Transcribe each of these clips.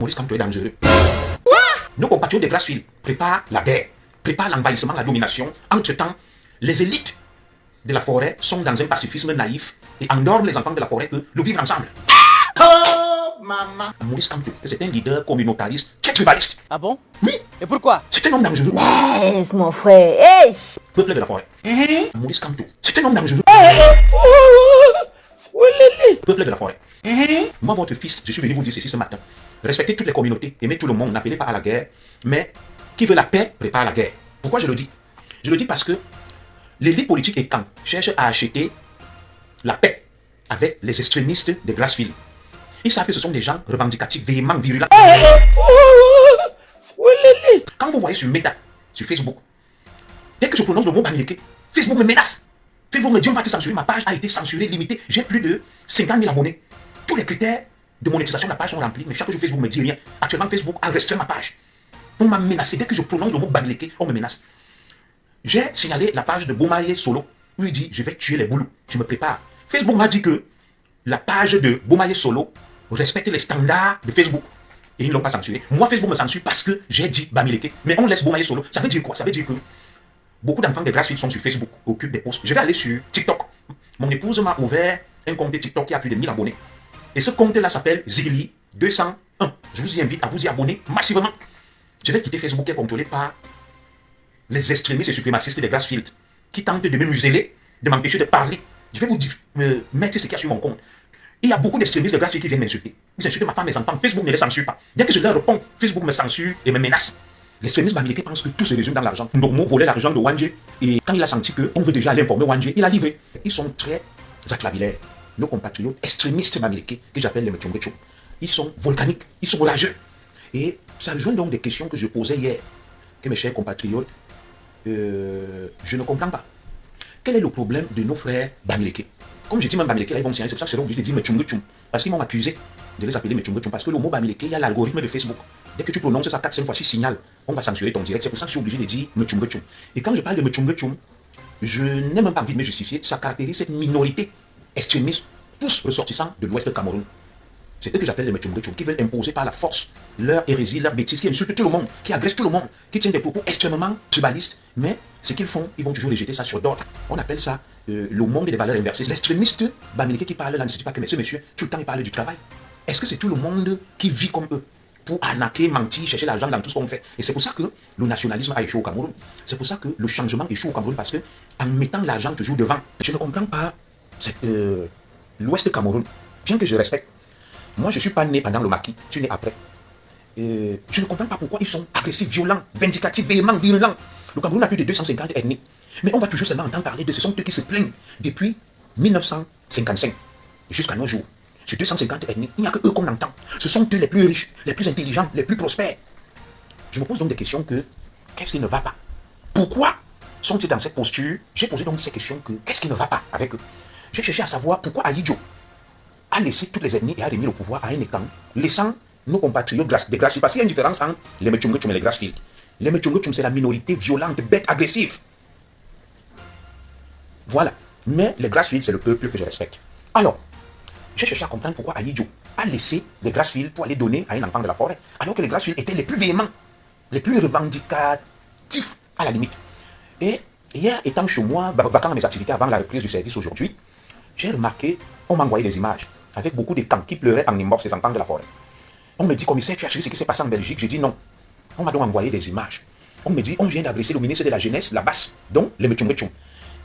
Maurice Kamto est dangereux. Nos compatriotes de Grassfield préparent la guerre, préparent l'envahissement, la domination. Entre-temps, les élites de la forêt sont dans un pacifisme naïf et endorment les enfants de la forêt que le vivre ensemble. Oh, maman. Maurice Kamto, c'est un leader communautariste, très tribaliste. Ah bon? Oui. Et pourquoi? C'est un homme dangereux. Laisse mon frère. Hey. Peuple de la forêt. Maurice Kamto, c'est un homme dangereux. Peuple de la forêt. Moi, votre fils, je suis venu vous dire ceci ce matin. Respectez toutes les communautés, aimez tout le monde, n'appelez pas à la guerre, mais qui veut la paix prépare la guerre. Pourquoi je le dis? Je le dis parce que l'élite politique et camp cherche à acheter la paix avec les extrémistes de Grassfield. Ils savent que ce sont des gens revendicatifs, véhéments, virulents. Quand vous voyez sur Meta, sur Facebook, dès que je prononce le mot Bamileke, Facebook me menace. Facebook me dit on va te censurer, ma page a été censurée, limitée. J'ai plus de 50 000 abonnés. Tous les critères de monétisation de la page sont remplis, mais chaque jour Facebook me dit rien. Actuellement, Facebook a restreint ma page. On m'a menacé. Dès que je prononce le mot Bamileke, on me menace. J'ai signalé la page de Bomaye Solo, où il dit je vais tuer les boulous. Je me prépare. Facebook m'a dit que la page de Bomaye Solo respecte les standards de Facebook. Et ils ne l'ont pas censuré. Moi, Facebook me censure parce que j'ai dit Bamileke. Mais on laisse Bomaye Solo. Ça veut dire quoi? Ça veut dire que beaucoup d'enfants de Grassfield sont sur Facebook, occupent des posts. Je vais aller sur TikTok. Mon épouse m'a ouvert un compte de TikTok qui a plus de 1000 abonnés. Et ce compte-là s'appelle Zigli 201. Je vous y invite à vous y abonner massivement. Je vais quitter Facebook qui est contrôlé par les extrémistes et suprémacistes de Grassfield qui tentent de me museler, de m'empêcher de parler. Je vais vous mettre ce qu'il y a sur mon compte. Il y a beaucoup d'extrémistes de Grassfield qui viennent m'insulter. Ils insultent ma femme, mes enfants. Facebook ne les censure pas. Dès que je leur réponds, Facebook me censure et me menace. L'extrémisme Bamileke pense que tout se résume dans l'argent. Ndomo volait l'argent de Wandje et quand il a senti qu'on veut déjà aller informer Wandje, il a livré. Ils sont très acclabilaires. Nos compatriotes extrémistes Bamileke, que j'appelle les Mechongrecho, ils sont volcaniques, ils sont rageux. Et ça rejoint donc des questions que je posais hier, que mes chers compatriotes, je ne comprends pas. Quel est le problème de nos frères Bamileke? Comme je dis même Bamileke, là ils vont me signaler, c'est pour ça que je serai obligé de dire Mechongrecho. Parce qu'ils m'ont accusé de les appeler Mechongrecho. Parce que le mot Bamileke, il y a l'algorithme de Facebook. Dès que tu prononces ça 4-5 fois, 6 signal, on va censurer ton direct. C'est pour ça que je suis obligé de dire Mechongrecho. Et quand je parle de Mechongrecho, je n'ai même pas envie de me justifier. Ça caractérise cette minorité extrémiste, tous ressortissants de l'ouest du Cameroun. C'est eux que j'appelle les Mechongrecho, qui veulent imposer par la force leur hérésie, leur bêtise, qui insultent tout le monde, qui agressent tout le monde, qui tiennent des propos extrêmement tribalistes. Mais ce qu'ils font, ils vont toujours rejeter ça sur d'autres. On appelle ça le monde des valeurs inversées. L'extrémiste Bamileke qui parle là ne se dit pas que ce monsieur, tout le temps il parle du travail. Est-ce que c'est tout le monde qui vit comme eux pour arnaquer, mentir, chercher l'argent dans tout ce qu'on fait? Et c'est pour ça que le nationalisme a échoué au Cameroun. C'est pour ça que le changement échoue au Cameroun, parce que en mettant l'argent toujours devant, je ne comprends pas l'ouest du Cameroun, bien que je respecte. Moi, je ne suis pas né pendant le maquis, je suis né après. Je ne comprends pas pourquoi ils sont agressifs, violents, vindicatifs, véhéments, virulents. Le Cameroun a plus de 250 ethnies. Mais on va toujours seulement entendre parler de ce sont eux qui se plaignent depuis 1955 jusqu'à nos jours. Sur 250 ethnies, il n'y a que eux qu'on entend. Ce sont eux les plus riches, les plus intelligents, les plus prospères. Je me pose donc des questions que, qu'est-ce qui ne va pas? Pourquoi sont-ils dans cette posture? J'ai posé donc ces questions que, qu'est-ce qui ne va pas avec eux? J'ai cherché à savoir pourquoi Ahidjo a laissé toutes les ethnies et a remis le pouvoir à un étang, laissant nos compatriotes des Grassfield. Parce qu'il y a une différence entre les Mechongrecho et les Grassfield. Les Mechongrecho, c'est la minorité violente, bête, agressive. Voilà. Mais les Grassfield, c'est le peuple que je respecte. Alors, j'ai cherché à comprendre pourquoi Ahidjo a laissé les Grassfield pour aller donner à un enfant de la forêt, alors que les Grassfield étaient les plus véhéments, les plus revendicatifs à la limite. Et hier, étant chez moi, vacant à mes activités avant la reprise du service aujourd'hui, j'ai remarqué, on m'a envoyé des images avec beaucoup de camps qui pleuraient en immorts, ces enfants de la forêt. On me dit, commissaire, tu as su ce qui s'est passé en Belgique? J'ai dit non. On m'a donc envoyé des images. On me dit, on vient d'agresser le ministre de la Jeunesse, la basse, donc le Mechongrecho.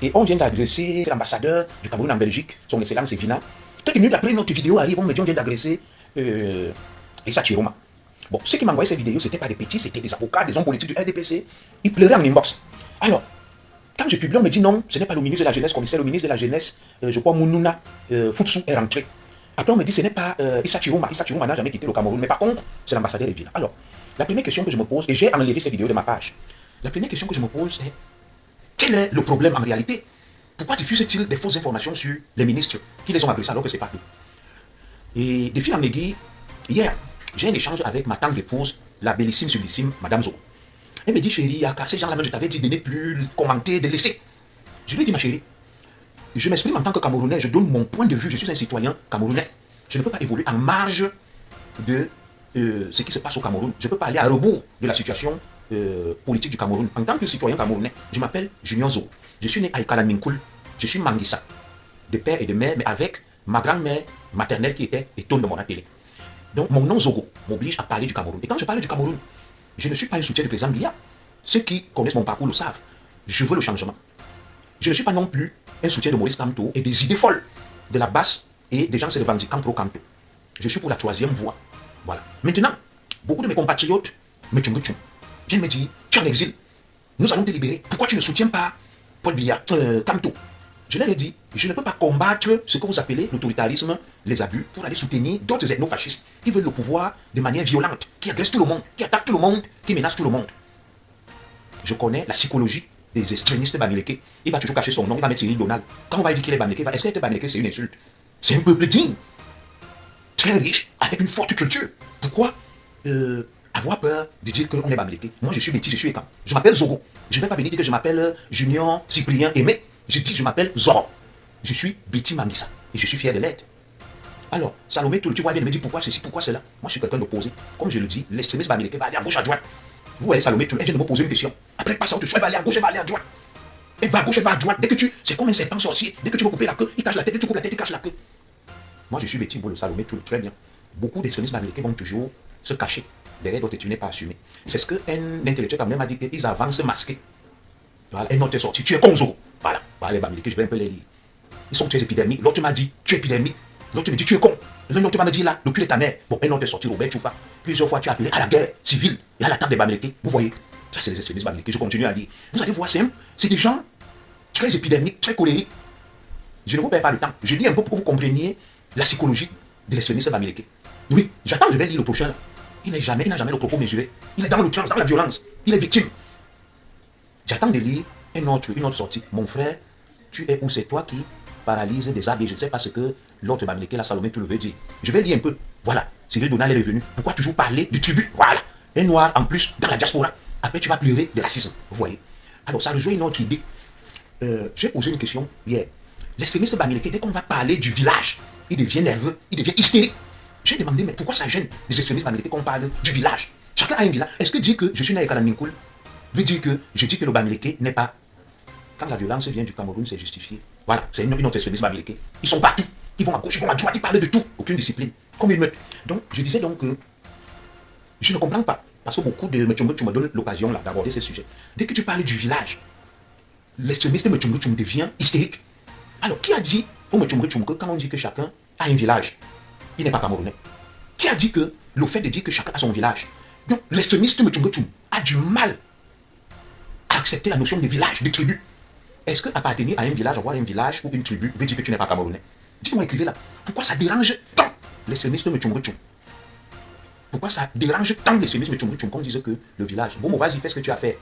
Et on vient d'agresser l'ambassadeur du Cameroun en Belgique, son excellence Evina. Quelques minutes après, notre vidéo arrive, on me dit, on vient d'agresser Issa Chiroma. Bon, ceux qui m'envoyaient ces vidéos, ce n'étaient pas des petits, c'était des avocats, des hommes politiques du RDPC. Ils pleuraient en inbox. Alors, quand je publie, on me dit non, ce n'est pas le ministre de la Jeunesse, commissaire, le ministre de la Jeunesse, je crois Mounouna Futsu est rentré. Après, on me dit ce n'est pas Issa Chiroma. Issa Chiroma n'a jamais quitté le Cameroun, mais par contre, c'est l'ambassadeur Evina. Alors, la première question que je me pose, et j'ai enlevé ces vidéos de ma page, la première question que je me pose est, quel est le problème en réalité? Pourquoi diffusent-ils des fausses informations sur les ministres qui les ont agressés alors que ce n'est pas eux? Et de fil en aiguille, hier, j'ai un échange avec ma tante d'épouse, la bellissime, sublissime, Madame Zo. Elle me dit, chérie, à ces gens-là, je t'avais dit de ne plus commenter, de laisser. Je lui ai dit, ma chérie, je m'exprime en tant que Camerounais, je donne mon point de vue, je suis un citoyen camerounais. Je ne peux pas évoluer en marge de ce qui se passe au Cameroun. Je peux parler à rebours de la situation politique du Cameroun. En tant que citoyen camerounais, je m'appelle Junior Zo. Je suis né à Ekalaminkoul. Je suis Manguissa, de père et de mère, mais avec ma grand-mère maternelle qui était Étonne de Monatélé. Donc mon nom Zogo m'oblige à parler du Cameroun. Et quand je parle du Cameroun, je ne suis pas un soutien du président Biya. Ceux qui connaissent mon parcours le savent. Je veux le changement. Je ne suis pas non plus un soutien de Maurice Kamto et des idées folles de la base et des gens se revendiquant pro-Kamto. Je suis pour la troisième voie. Voilà. Maintenant, beaucoup de mes compatriotes me tchungutchung. Viennent me dire, tu es en exil, nous allons te libérer. Pourquoi tu ne soutiens pas Paul Biya, Kamto? Je leur ai dit, je ne peux pas combattre ce que vous appelez l'autoritarisme, les abus, pour aller soutenir d'autres ethnofascistes qui veulent le pouvoir de manière violente, qui agressent tout le monde, qui attaquent tout le monde, qui menacent tout le monde. Je connais la psychologie des extrémistes bamileke. Il va toujours cacher son nom, il va mettre Cyril Donald. Quand on va dire qu'il est bamileke, est-ce qu'être bamileke, c'est une insulte? C'est un peuple digne, très riche, avec une forte culture. Pourquoi avoir peur de dire qu'on est bamileke? Moi, je suis Betty, je suis Ekam. Je m'appelle Zogo. Je ne vais pas venir dire que je m'appelle Junior Cyprien Aimé. Je dis, je m'appelle Zoro. Je suis Betty Manguissa. Et je suis fier de l'être. Alors, Salomé, tout le temps, vient me dire pourquoi ceci, pourquoi cela. Moi, je suis quelqu'un d'opposé. Comme je le dis, l'extrémisme bamileke va aller à gauche, à droite. Vous voyez, Salomé, elle vient de me poser une question. Après, elle passe à autre chose, elle va aller à gauche, elle va aller à droite. Elle va à gauche, elle va à droite. Dès que c'est comme un serpent sorcier. Dès que tu veux couper la queue, il cache la tête. Dès que tu coupes la tête, il cache la queue. Moi, je suis Betty pour le Salomé, tout très bien. Beaucoup d'extrémistes bamileke vont toujours se cacher derrière d'autres, tu n'es pas assumé. C'est ce qu'un intellectuel quand même a dit, qu'ils avancent masqués. Voilà, et notre est sorti. Tu es Konzo. Voilà, les bamileke, je vais un peu les lire. Ils sont très épidermiques. L'autre m'a dit, tu es épidermique. L'autre me dit, tu es con. L'autre va me dire là, le cul est ta mère. Bon, un autre est sorti, Robert Choufa. Plusieurs fois, tu as appelé à la guerre civile et à l'attaque des bamileke. Vous voyez, ça c'est les extrémistes bamileke. Je continue à dire. Vous allez voir, c'est des gens très épidermiques, très colériques. Je ne vous perds pas le temps. Je lis un peu pour que vous compreniez la psychologie de l'extrémiste bamileke. Oui, j'attends, je vais lire le prochain là. Il n'a jamais le propos mesuré. Il est dans l'outrance, dans la violence. Il est victime. J'attends de lire une autre sortie. Mon frère, tu es où? C'est toi qui paralyse des arbres. Je ne sais pas ce que l'autre bamileke, la Salomé, tu le veux dire. Je vais lire un peu. Voilà, Cyril Donald est revenu. Pourquoi toujours parler du tribu? Voilà, un noir en plus dans la diaspora. Après, tu vas pleurer de racisme. Vous voyez. Alors, ça rejoint une autre idée. J'ai posé une question hier. L'extrémiste bamileke, dès qu'on va parler du village, il devient nerveux, il devient hystérique. J'ai demandé, mais pourquoi ça gêne les extrémistes bamileke qu'on parle du village? Chacun a un village. Est-ce que dire que je suis né à Ekalaminkoul veut dire que je dis que le bamileke n'est pas... Quand la violence vient du Cameroun, c'est justifié. Voilà, c'est une autre extrémiste bamileke. Ils sont partout. Ils vont à gauche, ils vont à droite, ils parlent de tout. Aucune discipline. Comme une meute. Donc, je disais donc que je ne comprends pas. Parce que beaucoup de Mechongo, tu me donnes l'occasion là d'aborder ce sujet. Dès que tu parles du village, l'extrémiste Mechongo, tu me deviens hystérique. Alors, qui a dit au Mechongo, que quand on dit que chacun a un village, il n'est pas camerounais? Qui a dit que le fait de dire que chacun a son village? Donc, l'extrémiste Mechongo a du mal à accepter la notion de village, de tribu. Est-ce que appartenir à un village, avoir un village ou une tribu, veut dire que tu n'es pas camerounais? Dites-moi, écrivez là. Pourquoi ça dérange tant l'extrémisme Mechongo? Pourquoi ça dérange tant l'extrémisme Mechongo qu'on dise que le village? Bon, vas-y, fais ce que tu as fait.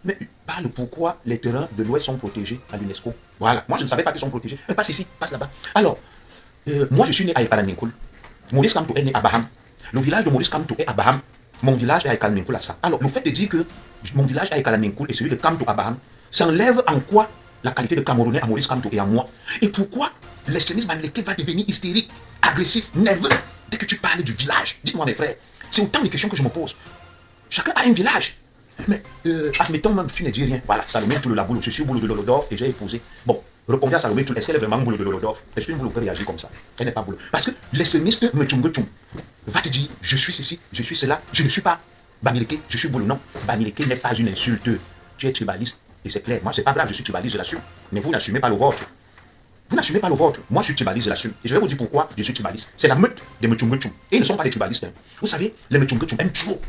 Mais parle pourquoi les terrains de l'Ouest sont protégés à l'UNESCO. Voilà, moi je ne savais pas qu'ils sont protégés. Mais passe ici, passe là-bas. Alors, moi je suis né à Ekalaminkoul. Maurice Kamto est né à Baham. Le village de Maurice Kamto est à Baham. Mon village est à Ekalaminkoul à ça. Alors, le fait de dire que mon village est à Ekalaminkoul et celui de Kamto à Baham, ça enlève en quoi la qualité de Camerounais à Maurice Kamto et à moi? Et pourquoi l'extrémisme bamileke va devenir hystérique, agressif, nerveux dès que tu parles du village? Dites-moi mes frères, c'est autant de questions que je me pose. Chacun a un village. Mais admettons même, tu ne dis rien. Voilà, Salomé tout le la boule. Je suis boule de Lolodorf et j'ai épousé. Bon, répondez à Salomé tout. Est-ce qu'elle est vraiment boule de Lolodorf? Est-ce qu'une boule peut réagir comme ça? Elle n'est pas boule. Parce que l'extrémiste Mechongo va te dire, je suis ceci, je suis cela, je ne suis pas bamileke, je suis boule. Non, bamileke n'est pas une insulte. Tu es tribaliste et c'est clair. Moi, c'est pas grave, je suis tribaliste, je l'assume. Mais vous n'assumez pas le vôtre. Vous n'assumez pas le vôtre. Moi, je suis tribaliste, je l'assume. Et je vais vous dire pourquoi je suis tribaliste. C'est la meute des Mechongo. Et ils ne sont pas des tribalistes. Hein. Vous savez, les Mechongo aiment trop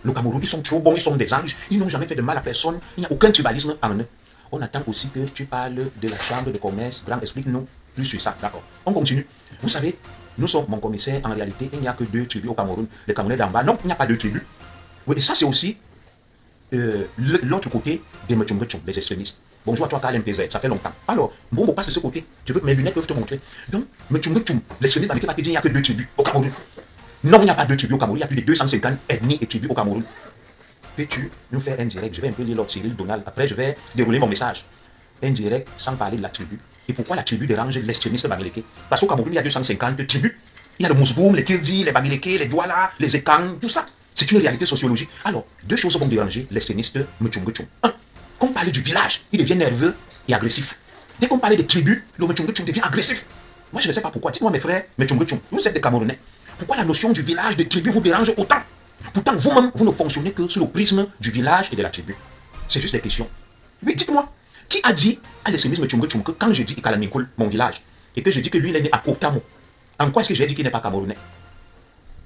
le Cameroun, ils sont trop bons, ils sont des anges, ils n'ont jamais fait de mal à personne, il n'y a aucun tribalisme en eux. On attend aussi que tu parles de la chambre de commerce. Grand, explique-nous plus sur ça, d'accord? On continue. Vous savez, nous sommes, mon commissaire, en réalité, il n'y a que 2 tribus au Cameroun. Les Camerounais d'en bas, non, il n'y a pas 2 tribus. Oui, et ça, c'est aussi l'autre côté des Mechongo, des extrémistes. Bonjour à toi, Karl MPZ, ça fait longtemps. Alors, bon, on passe de ce côté. Mes lunettes peuvent te montrer. Donc, Mechongo, l'extrémiste va te dire il n'y a que 2 tribus au Cameroun. Non, il n'y a pas 2 tribus au Cameroun, il y a plus de 250 ethnies et tribus au Cameroun. Peux-tu nous faire un direct? Je vais un peu lire l'autre Cyril Donald. Après, je vais dérouler mon message. Un direct sans parler de la tribu. Et pourquoi la tribu dérange l'extrémiste bamileke? Parce qu'au Cameroun, il y a 250 tribus. Il y a le Mousboum, les Kirdi, les Bamileke, les Douala, les Ekang, tout ça. C'est une réalité sociologique. Alors, deux choses vont déranger l'extrémiste Mchunguchum. Un, quand on parle du village, il devient nerveux et agressif. Dès qu'on parle des tribus, le Mchunguchum devient agressif. Moi, je ne sais pas pourquoi. Dites-moi, mes frères, Mchunguchum, vous êtes des Camerounais. Pourquoi la notion du village, des tribus vous dérange autant? Pourtant, vous-même, vous ne fonctionnez que sous le prisme du village et de la tribu. C'est juste des questions. Oui, dites-moi, qui a dit à l'extrémisme Mchunguchum que quand je dis Ikalamikul, mon village, et que je dis que lui, il est né à Kotamo, en quoi est-ce que j'ai dit qu'il n'est pas camerounais?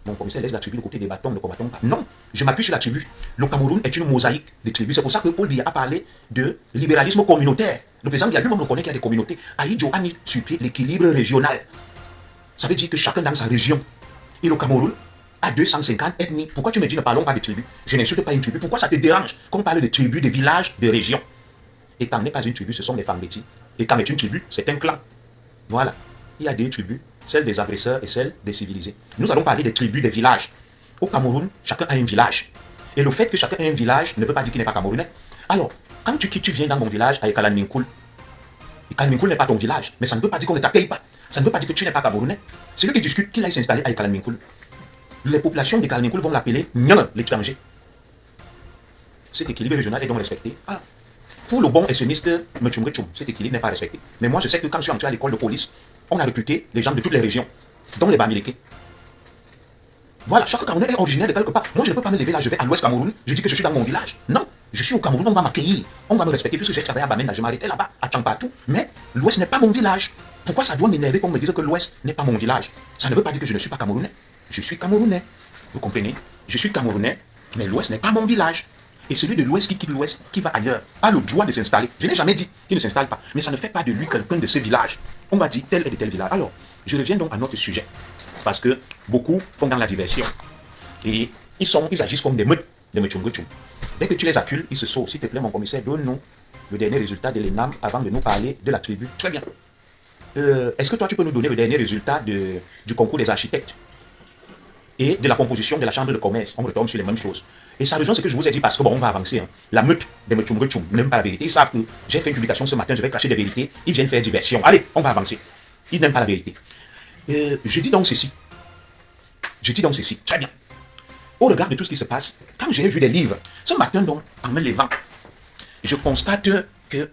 Mon commissaire laisse la tribu de côté des bâtons, ne combattons pas. Non, je m'appuie sur la tribu. Le Cameroun est une mosaïque de tribus. C'est pour ça que Paul Biya a parlé de libéralisme communautaire. Le président Biya lui-même reconnaît qu'il y a des communautés. Aïdjo a mis sur pied l'équilibre régional. Ça veut dire que chacun dans sa région. Et le Cameroun a 250 ethnies. Pourquoi tu me dis ne parlons pas de tribus? Je n'insulte pas une tribu. Pourquoi ça te dérange qu'on parle de tribus, de villages, de régions? Et quand n'est pas une tribu, ce sont les Fambeti. Et quand est une tribu, c'est un clan. Voilà. Il y a deux tribus, celle des agresseurs et celle des civilisés. Nous allons parler des tribus, des villages. Au Cameroun, chacun a un village. Et le fait que chacun ait un village ne veut pas dire qu'il n'est pas camerounais. Alors, quand tu viens dans mon village à Ekalanminkul, Ekalanminkul n'est pas ton village, mais ça ne veut pas dire qu'on ne t'accueille pas. Ça ne veut pas dire que tu n'es pas camerounais. Celui qui discute qu'il aille s'installer à Ekalanminkul, les populations d'Ekalanminkul vont l'appeler Nyan, l'étranger. Cet équilibre régional est donc respecté. Ah. Pour le bon extrémiste Mchunguchum, cet équilibre n'est pas respecté. Mais moi, je sais que quand je suis entré à l'école de police, on a recruté les gens de toutes les régions, dont les Bamileke. Voilà, chaque Camerounais est originaire de quelque part. Moi, je ne peux pas me lever là, je vais à l'ouest Cameroun, je dis que je suis dans mon village. Non, je suis au Cameroun, on va m'accueillir, on va me respecter, puisque j'ai travaillé à Bamenda, je m'arrêtais là-bas, à Tchampatou. Mais l'ouest n'est pas mon village. Pourquoi ça doit m'énerver qu'on me dise que l'ouest n'est pas mon village? Ça ne veut pas dire que je ne suis pas camerounais. Je suis camerounais. Vous comprenez? Je suis camerounais, mais l'ouest n'est pas mon village. Et celui de l'ouest qui quitte l'ouest, qui va ailleurs, a le droit de s'installer. Je n'ai jamais dit qu'il ne s'installe pas, mais ça ne fait pas de lui quelqu'un de ce village. On va dire tel et de tel village. Alors, je reviens donc à notre sujet, parce que beaucoup font dans la diversion. Et ils agissent comme des meutes de Mchunguchum. Dès que tu les accules, ils se sauvent. S'il te plaît, mon commissaire, donne-nous le dernier résultat de l'ENAM avant de nous parler de la tribu. Très bien. Est-ce que toi, tu peux nous donner le dernier résultat du concours des architectes et de la composition de la chambre de commerce? On retombe sur les mêmes choses. Et ça rejoint ce que je vous ai dit parce que bon, on va avancer. Hein. La meute des Mchunguchum n'aime pas la vérité. Ils savent que j'ai fait une publication ce matin, je vais cacher des vérités. Ils viennent faire diversion. Allez, on va avancer. Ils n'aiment pas la vérité. Je dis donc ceci. Très bien. Au regard de tout ce qui se passe, quand j'ai vu des livres, ce matin donc, en me levant, je constate qu'il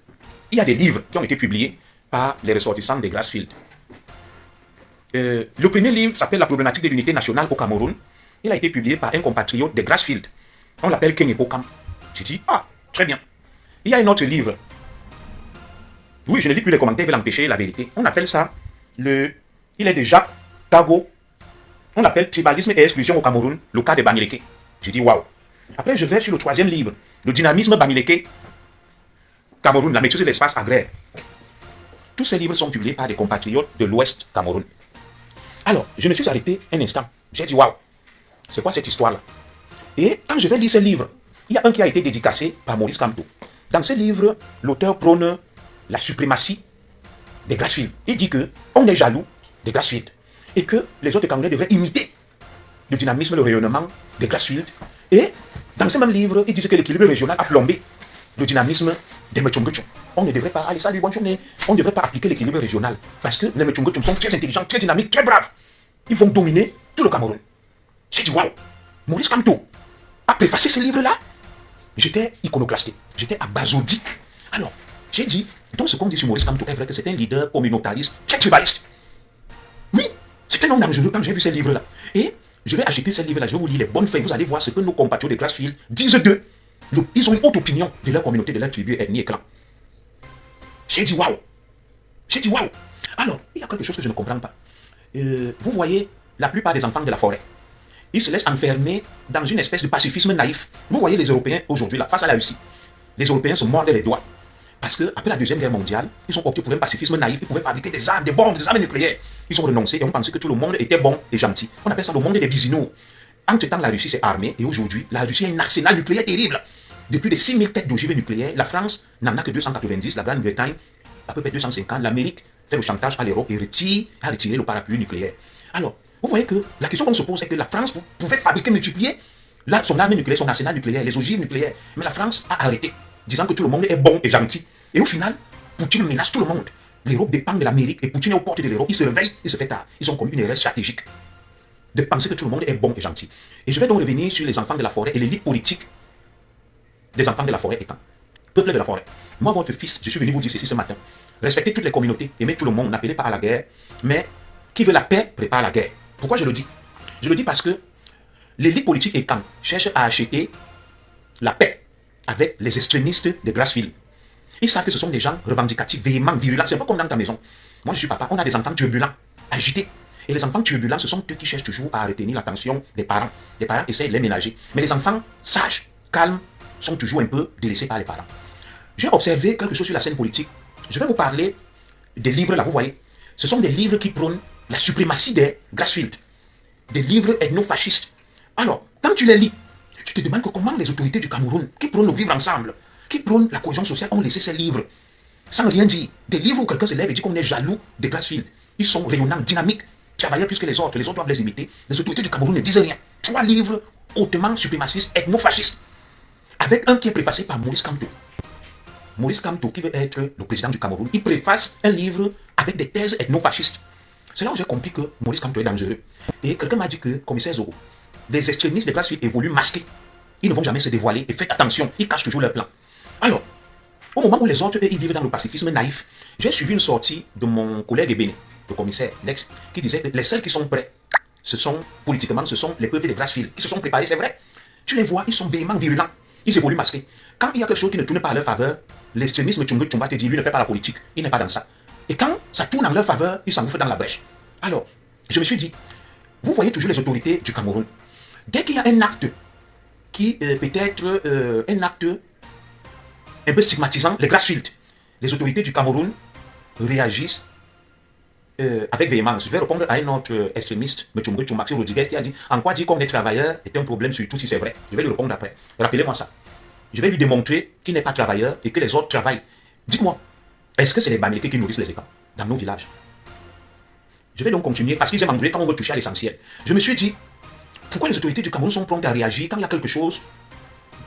y a des livres qui ont été publiés par les ressortissants de Grassfield. Le premier livre s'appelle La problématique de l'unité nationale au Cameroun. Il a été publié par un compatriote de Grassfield. On l'appelle Ken Epokam. J'ai dit, ah, très bien. Il y a un autre livre. Oui, je ne lis plus les commentaires, je vais l'empêcher, la vérité. On appelle ça, il est de Jacques Tago. On l'appelle Tribalisme et exclusion au Cameroun, le cas des Bamileke. J'ai dit, waouh. Après, je vais sur le troisième livre, Le dynamisme Bamileke, Cameroun, la maîtrise de l'espace agraire. Tous ces livres sont publiés par des compatriotes de l'Ouest Cameroun. Alors, je me suis arrêté un instant. J'ai dit, waouh, c'est quoi cette histoire-là? Et quand je vais lire ces livres, il y a un qui a été dédicacé par Maurice Kamto. Dans ce livre, l'auteur prône la suprématie des Grassfield. Il dit qu'on est jaloux des Grassfield et que les autres Camerounais devraient imiter le dynamisme, le rayonnement des Grassfield. Et dans ce même livre, il dit que l'équilibre régional a plombé le dynamisme des Mchunguchum. On ne devrait pas, allez, salut, bonne journée, on ne devrait pas appliquer l'équilibre régional parce que les Mchunguchum sont très intelligents, très dynamiques, très braves. Ils vont dominer tout le Cameroun. J'ai dit, waouh, Maurice Kamto a préfacé ce livre-là. J'étais iconoclasté, j'étais abasourdi. Alors, j'ai dit, donc ce qu'on dit sur Maurice Kamto est vrai que c'est un leader communautariste, très tribaliste. Oui, c'est un homme dangereux quand j'ai vu ce livre-là. Et je vais acheter ce livre-là, je vais vous lire les bonnes faits. Vous allez voir ce que nos compatriotes de Grassfield disent d'eux. Ils ont une haute opinion de leur communauté, de leur tribu, ethnie et clan. J'ai dit waouh. Alors, il y a quelque chose que je ne comprends pas. Vous voyez, la plupart des enfants de la forêt, ils se laissent enfermer dans une espèce de pacifisme naïf. Vous voyez les Européens aujourd'hui, là, face à la Russie. Les Européens se mordent les doigts. Parce qu'après la Deuxième Guerre mondiale, ils ont opté pour un pacifisme naïf. Ils pouvaient fabriquer des armes, des bombes, des armes nucléaires. Ils ont renoncé et on pensait que tout le monde était bon et gentil. On appelle ça le monde des bisounours. Entre-temps, la Russie s'est armée et aujourd'hui, la Russie a un arsenal nucléaire terrible. De plus de 6000 têtes d'ogives nucléaires, la France n'en a que 290, la Grande-Bretagne à peu près 250, l'Amérique fait le chantage à l'Europe et a retiré le parapluie nucléaire. Alors, vous voyez que la question qu'on se pose est que la France pouvait fabriquer, multiplier son arme nucléaire, son arsenal nucléaire, les ogives nucléaires. Mais la France a arrêté, disant que tout le monde est bon et gentil. Et au final, Poutine menace tout le monde. L'Europe dépend de l'Amérique et Poutine est aux portes de l'Europe. Il se réveille, il se fait tard. Ils ont commis une erreur stratégique. de penser que tout le monde est bon et gentil. Et je vais donc revenir sur les enfants de la forêt et l'élite politique des enfants de la forêt étant. Peuple de la forêt. Moi, votre fils, je suis venu vous dire ceci ce matin. Respectez toutes les communautés, aimez tout le monde, n'appelez pas à la guerre, mais qui veut la paix prépare la guerre. Pourquoi je le dis? Je le dis parce que l'élite politique étant cherche à acheter la paix avec les extrémistes de Grassfield. Ils savent que ce sont des gens revendicatifs, véhéments, virulents. C'est pas comme dans ta maison. Moi, je suis papa, on a des enfants turbulents, agités. Et les enfants turbulents, ce sont eux qui cherchent toujours à retenir l'attention des parents. Les parents essayent de les ménager. Mais les enfants sages, calmes, sont toujours un peu délaissés par les parents. J'ai observé quelque chose sur la scène politique. Je vais vous parler des livres là, vous voyez. Ce sont des livres qui prônent la suprématie des Grassfield. Des livres ethno-fascistes. Alors, quand tu les lis, tu te demandes que comment les autorités du Cameroun, qui prônent le vivre ensemble, qui prônent la cohésion sociale, ont laissé ces livres sans rien dire. Des livres où quelqu'un se lève et dit qu'on est jaloux des Grassfield. Ils sont rayonnants, dynamiques, travailleurs plus que les autres doivent les imiter. Les autorités du Cameroun ne disent rien. 3 livres hautement suprémacistes, ethno-fascistes. Avec un qui est préfacé par Maurice Kamto. Maurice Kamto, qui veut être le président du Cameroun, il préface un livre avec des thèses ethno-fascistes. C'est là où j'ai compris que Maurice Kamto est dangereux. Et quelqu'un m'a dit que, commissaire Zoro, les extrémistes des Grassfield évoluent masqués. Ils ne vont jamais se dévoiler et faites attention, ils cachent toujours leur plan. Alors, au moment où les autres, eux, ils vivent dans le pacifisme naïf, j'ai suivi une sortie de mon collègue Ebene, le commissaire Lex, qui disait que les seuls qui sont prêts, ce sont, politiquement, ce sont les peuples des Grassfield, qui se sont préparés, c'est vrai. Tu les vois, ils sont véhéments, virulents, ils évoluent masqués. Quand il y a quelque chose qui ne tourne pas à leur faveur, l'extrémisme Tchumba te dit, lui ne fait pas la politique, il n'est pas dans ça. Et quand ça tourne en leur faveur, ils s'engouffrent dans la brèche. Alors, je me suis dit, vous voyez toujours les autorités du Cameroun. Dès qu'il y a un acte qui peut être un acte un peu stigmatisant, les Grassfield, les autorités du Cameroun réagissent avec véhémence. Je vais répondre à un autre extrémiste, M. Maxime Rodriguez, qui a dit en quoi dire qu'on est travailleur est un problème, surtout si c'est vrai. Je vais lui répondre après. Rappelez-moi ça. Je vais lui démontrer qu'il n'est pas travailleur et que les autres travaillent. Dites-moi, est-ce que c'est les Bamileke qui nourrissent les écans dans nos villages? Je vais donc continuer parce qu'ils aiment engueuler quand on veut toucher à l'essentiel. Je me suis dit, pourquoi les autorités du Cameroun sont promptes à réagir quand il y a quelque chose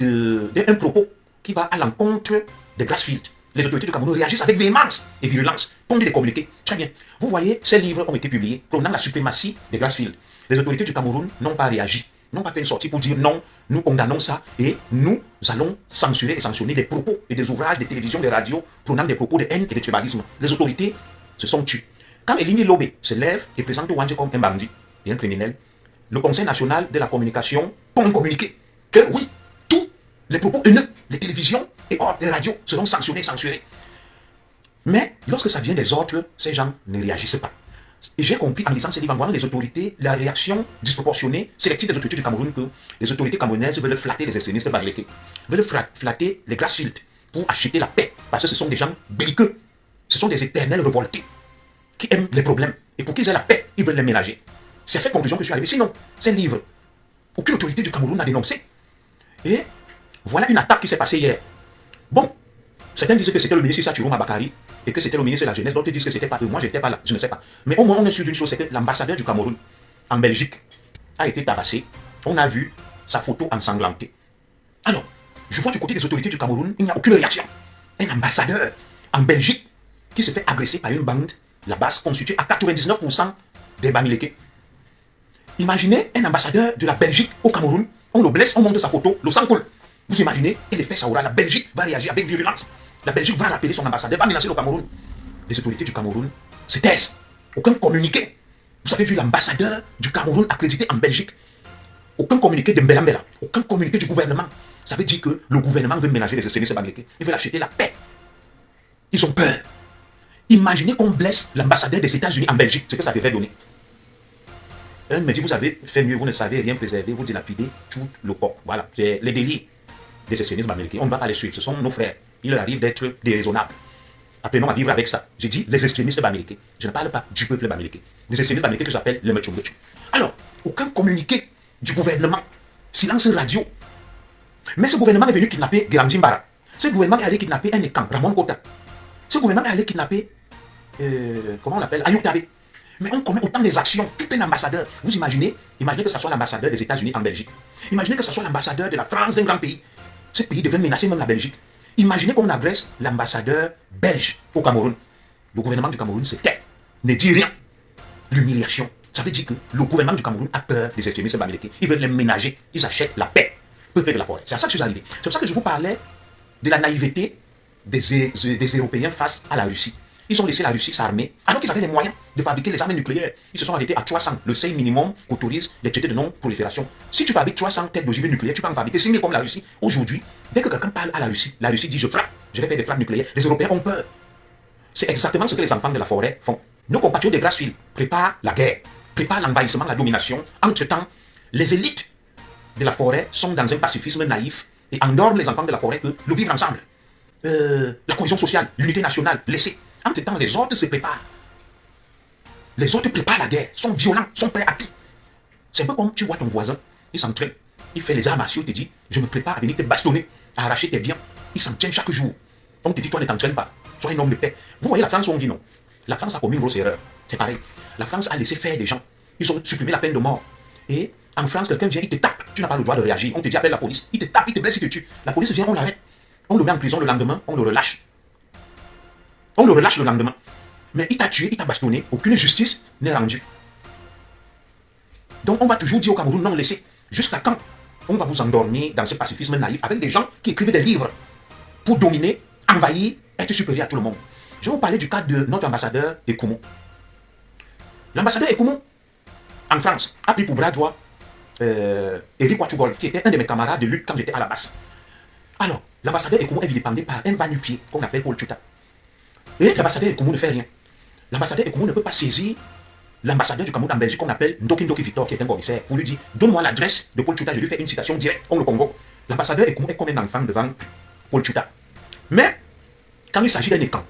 d'un propos qui va à l'encontre des Grassfield? Les autorités du Cameroun réagissent avec véhémence et virulence. Pondez les communiqués. Très bien. Vous voyez, ces livres ont été publiés prônant la suprématie des Grassfield. Les autorités du Cameroun n'ont pas réagi, n'ont pas fait une sortie pour dire non, nous condamnons ça et nous allons censurer et sanctionner des propos et des ouvrages, des télévisions, des radios prônant des propos de haine et de tribalisme. Les autorités se sont tues. Quand Elimi Lobé se lève et présente Ouandje comme un bandit et un criminel, le Conseil national de la communication pond un communiqué que oui, tous les propos haineux, les télévisions et autres, les radios seront sanctionnés, censurés. Mais lorsque ça vient des autres, ces gens ne réagissent pas. Et j'ai compris en lisant ces livres, en voyant les autorités, la réaction disproportionnée, sélective des autorités du Cameroun, que les autorités camerounaises veulent flatter les extrémistes Bamileke, veulent flatter les Grassfield pour acheter la paix, parce que ce sont des gens belliqueux, ce sont des éternels révoltés, qui aiment les problèmes, et pour qu'ils aient la paix, ils veulent les ménager. C'est à cette conclusion que je suis arrivé. Sinon, ces livres, aucune autorité du Cameroun n'a dénoncé. Et voilà une attaque qui s'est passée hier. Bon, certains disent que c'était le ministre Issa Chiroma Bakari et que c'était le ministre de la Jeunesse, d'autres disent que c'était pas eux. Moi, je n'étais pas là, je ne sais pas. Mais au moins, on est sûr d'une chose, c'est que l'ambassadeur du Cameroun en Belgique a été tabassé. On a vu sa photo ensanglantée. Alors, je vois du côté des autorités du Cameroun, il n'y a aucune réaction. Un ambassadeur en Belgique qui se fait agresser par une bande, la base constituée à 99% des Bamileke. Imaginez un ambassadeur de la Belgique au Cameroun, on le blesse, on monte sa photo, le sang coule. Vous imaginez, et l'effet ça aura, la Belgique va réagir avec virulence. La Belgique va rappeler son ambassadeur, va menacer le Cameroun. Les autorités du Cameroun se taisent. Aucun communiqué. Vous avez vu l'ambassadeur du Cameroun accrédité en Belgique. Aucun communiqué de Mbela, aucun communiqué du gouvernement. Ça veut dire que le gouvernement veut ménager les extrémistes Bamileke. Ils veulent acheter la paix. Ils ont peur. Imaginez qu'on blesse l'ambassadeur des États-Unis en Belgique, ce que ça devrait donner. Un me dit, vous avez fait mieux, vous ne savez rien préserver, vous dilapidez tout le corps. Voilà, c'est les délits des extrémistes Bamileke. On ne va pas les suivre, ce sont nos frères. Il leur arrive d'être déraisonnables. Apprenons à vivre avec ça. J'ai dit les extrémistes Bamileke. Je ne parle pas du peuple Bamileke. Les extrémistes Bamileke que j'appelle le Mechumbechu. Alors, aucun communiqué du gouvernement. Silence radio. Mais ce gouvernement est venu kidnapper Guéram Jimbara. Ce gouvernement est allé kidnapper un écan, Ramon Kota. Ce gouvernement est allé kidnapper, comment on l'appelle, Ayou Tabé. Mais on commet autant des actions, tout un ambassadeur. Vous imaginez que ce soit l'ambassadeur des États-Unis en Belgique. Imaginez que ce soit l'ambassadeur de la France, d'un grand pays. Ce pays devait menacer même la Belgique. Imaginez qu'on agresse l'ambassadeur belge au Cameroun. Le gouvernement du Cameroun se tait, ne dit rien. L'humiliation. Ça veut dire que le gouvernement du Cameroun a peur des extrémistes bamileke. Ils veulent les ménager. Ils achètent la paix. Peu près de la forêt. C'est à ça que je suis arrivé. C'est pour ça que je vous parlais de la naïveté des Européens face à la Russie. Ils ont laissé la Russie s'armer, alors qu'ils avaient les moyens de fabriquer les armes nucléaires. Ils se sont arrêtés à 300, le seuil minimum qu'autorise les traités de non-prolifération. Si tu fabriques 300 têtes d'ogives nucléaires, tu peux en fabriquer 6000 comme la Russie. Aujourd'hui, dès que quelqu'un parle à la Russie dit je frappe, je vais faire des frappes nucléaires. Les Européens ont peur. C'est exactement ce que les enfants de la forêt font. Nos compatriotes de Grassfield préparent la guerre, préparent l'envahissement, la domination. Entre-temps, les élites de la forêt sont dans un pacifisme naïf et endorment les enfants de la forêt que le vivre ensemble, la cohésion sociale, l'unité nationale, laissez. Entre-temps, les autres se préparent. Les autres préparent la guerre, sont violents, sont prêts à tout. C'est un peu comme tu vois ton voisin, il s'entraîne, il fait les arts martiaux, il te dit, je me prépare à venir te bastonner, à arracher tes biens. Il s'entraîne chaque jour. On te dit, toi ne t'entraînes pas, sois un homme de paix. Vous voyez la France où on vit, non? La France a commis une grosse erreur. C'est pareil. La France a laissé faire des gens. Ils ont supprimé la peine de mort. Et en France, quelqu'un vient, il te tape. Tu n'as pas le droit de réagir. On te dit, appelle la police. Il te tape, il te blesse, il te tue. La police vient, on l'arrête. On le met en prison le lendemain, on le relâche. On le relâche le lendemain. Mais il t'a tué, il t'a bastonné. Aucune justice n'est rendue. Donc on va toujours dire au Cameroun, non, laissez. Jusqu'à quand on va vous endormir dans ce pacifisme naïf avec des gens qui écrivaient des livres pour dominer, envahir, être supérieur à tout le monde. Je vais vous parler du cas de notre ambassadeur Ekoumou. L'ambassadeur Ekoumou, en France, a pris pour bras droit Eric Ouattugol, qui était un de mes camarades de lutte quand j'étais à la base. Alors, l'ambassadeur Ekoumou est vilipendé par un va-nu-pied qu'on appelle Paul Tchouta. Et l'ambassadeur Ekoumou ne fait rien. L'ambassadeur Ekoumou ne peut pas saisir l'ambassadeur du Cameroun en Belgique qu'on appelle Ndoki Ndoki Victor, qui est un commissaire, pour lui dire, donne-moi l'adresse de Paul Tchouta, je lui fais une citation directe, on le Congo. L'ambassadeur Ekoumou est comme un enfant devant Paul Tchouta. Mais, quand il s'agit d'un écran,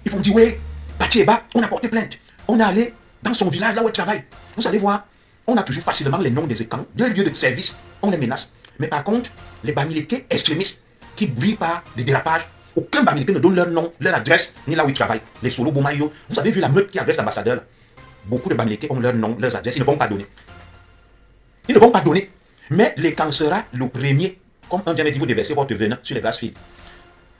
ils vont dire, oui, Patieba, on a porté plainte. On est allé dans son village, là où il travaille. Vous allez voir, on a toujours facilement les noms des écrans, des lieux de service, on les menace. Mais par contre, les Bamileke extrémistes qui brillent par des dérapages, aucun Bamileke ne donne leur nom, leur adresse, ni là où ils travaillent. Les Solo Bomayo, vous avez vu la meute qui agresse l'ambassadeur. Beaucoup de Bamileke ont leur nom, leurs adresses, ils ne vont pas donner. Ils ne vont pas donner. Mais les camps sera le premier, comme un vient de dire, vous déversez votre venin sur les Grassfield.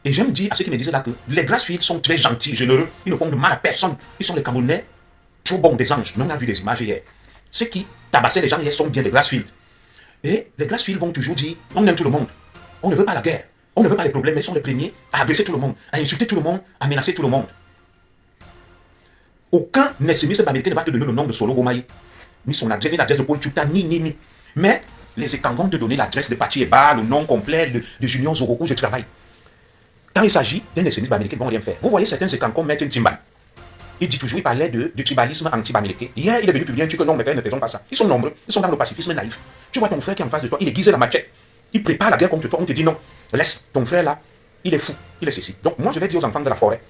Et je me dis à ceux qui me disaient là que les Grassfield sont très gentils, généreux, ils ne font de mal à personne. Ils sont les Camerounais, trop bons, des anges. Nous on a vu des images hier. Ceux qui tabassaient les gens hier sont bien des Grassfield. Et les Grassfield vont toujours dire, on aime tout le monde. On ne veut pas la guerre. On ne veut pas les problèmes, mais ils sont les premiers à agresser tout le monde, à insulter tout le monde, à menacer tout le monde. Aucun extrémiste bamileke ne va te donner le nom de Solo Bomaye, ni son adresse, ni l'adresse de Paul Tchouta, ni. Mais les écrans vont te donner l'adresse de Patieba, le nom complet de Junior Zoro où je travaille. Quand il s'agit d'un extrémiste bamileke, ils ne vont rien faire. Vous voyez certains écrans comme Maître Timban. Il dit toujours, il parlait du tribalisme anti-bamileke. Hier, il est venu publier un truc que non, mes frères ne faisons pas ça. Ils sont nombreux, ils sont dans le pacifisme naïf. Tu vois ton frère qui est en face de toi, il aiguise la machette. Il prépare la guerre contre toi, on te dit non. Laisse ton frère là, il est fou, il est ceci. Donc moi je vais dire aux enfants de la forêt,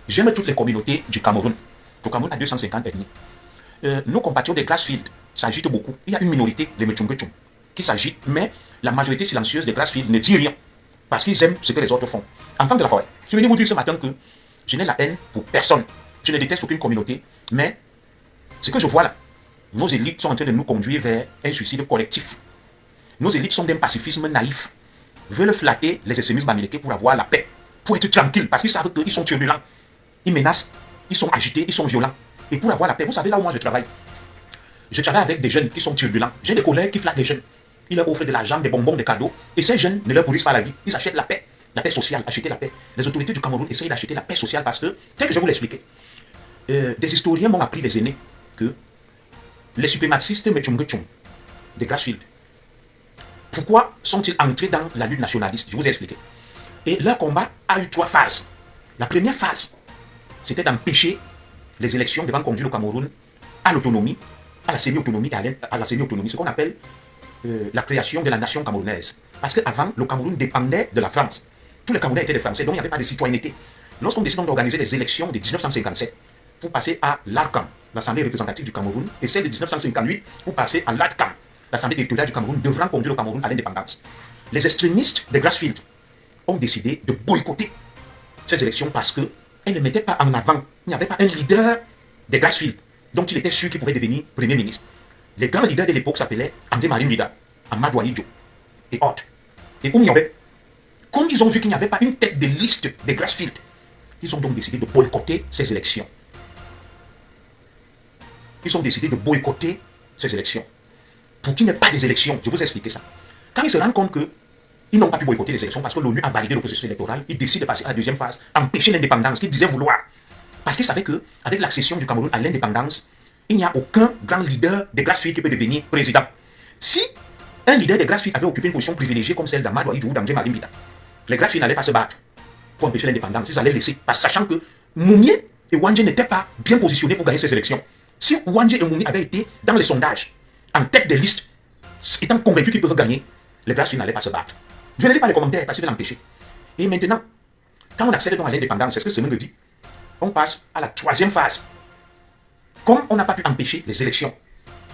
j'aime toutes les communautés du Cameroun. Le Cameroun a 250 ethnies. Nos compatriotes des Grassfield s'agitent beaucoup. Il y a une minorité, les Mechungechung, qui s'agitent, mais la majorité silencieuse des Grassfield ne dit rien. Parce qu'ils aiment ce que les autres font. Enfants de la forêt, je vais vous dire ce matin que je n'ai la haine pour personne. Je ne déteste aucune communauté. Mais ce que je vois là, nos élites sont en train de nous conduire vers un suicide collectif. Nos élites sont d'un pacifisme naïf, veulent flatter les extrémistes bamileke pour avoir la paix, pour être tranquilles, parce qu'ils savent qu'ils sont turbulents, ils menacent, ils sont agités, ils sont violents. Et pour avoir la paix, vous savez là où moi je travaille avec des jeunes qui sont turbulents. J'ai des collègues qui flattent les jeunes. Ils leur offrent de l'argent, des bonbons, des cadeaux. Et ces jeunes ne leur pourrissent pas la vie. Ils achètent la paix sociale, acheter la paix. Les autorités du Cameroun essayent d'acheter la paix sociale parce que, tel que je vous l'expliquais, des historiens m'ont appris, des aînés, que les suprémacistes Mechungechung, des Grassfield, pourquoi sont-ils entrés dans la lutte nationaliste? Je vous ai expliqué. Et leur combat a eu 3 phases. La première phase, c'était d'empêcher les élections devant conduire le Cameroun à l'autonomie, à la semi-autonomie, à la semi-autonomie, ce qu'on appelle la création de la nation camerounaise. Parce qu'avant, le Cameroun dépendait de la France. Tous les Camerounais étaient des Français, donc il n'y avait pas de citoyenneté. Lorsqu'on décide d'organiser les élections de 1957 pour passer à l'ARCAN, l'Assemblée représentative du Cameroun, et celle de 1958 pour passer à l'ADCAN, l'Assemblée territoriale du Cameroun, devant conduire le Cameroun à l'indépendance. Les extrémistes de Grassfield ont décidé de boycotter ces élections parce qu'elles ne mettaient pas en avant, il n'y avait pas un leader des Grassfield dont il était sûr qu'il pouvait devenir Premier ministre. Les grands leaders de l'époque s'appelaient André-Marie Mida, Amadou Ahidjo et autres. Et Oumyobé, comme ils ont vu qu'il n'y avait pas une tête de liste des Grassfield, ils ont donc décidé de boycotter ces élections. ils ont décidé de boycotter ces élections. Pour qu'il n'y ait pas des élections. Je vous ai expliqué ça. Quand ils se rendent compte qu'ils n'ont pas pu boycotter les élections parce que l'ONU a validé le processus électoral, ils décident de passer à la deuxième phase, empêcher l'indépendance qu'ils disaient vouloir. Parce qu'ils savaient qu'avec l'accession du Cameroun à l'indépendance, il n'y a aucun grand leader des Grassfields qui peut devenir président. Si un leader des Grassfields avait occupé une position privilégiée comme celle d'Amadou Ahidjo ou d'Amdje Marimbida, les Grassfields n'allaient pas se battre pour empêcher l'indépendance. Ils allaient laisser, sachant que Mounier et Wandje n'étaient pas bien positionnés pour gagner ces élections. Si Wandje et Mounier avaient été dans les sondages, en tête des listes, étant convaincus qu'ils peuvent gagner, les Grassfields n'allaient pas se battre. Je ne lis pas les commentaires parce qu'ils veulent l'empêcher. Et maintenant, quand on accède donc à l'indépendance, c'est ce que Semengue dit, on passe à la troisième phase. Comme on n'a pas pu empêcher les élections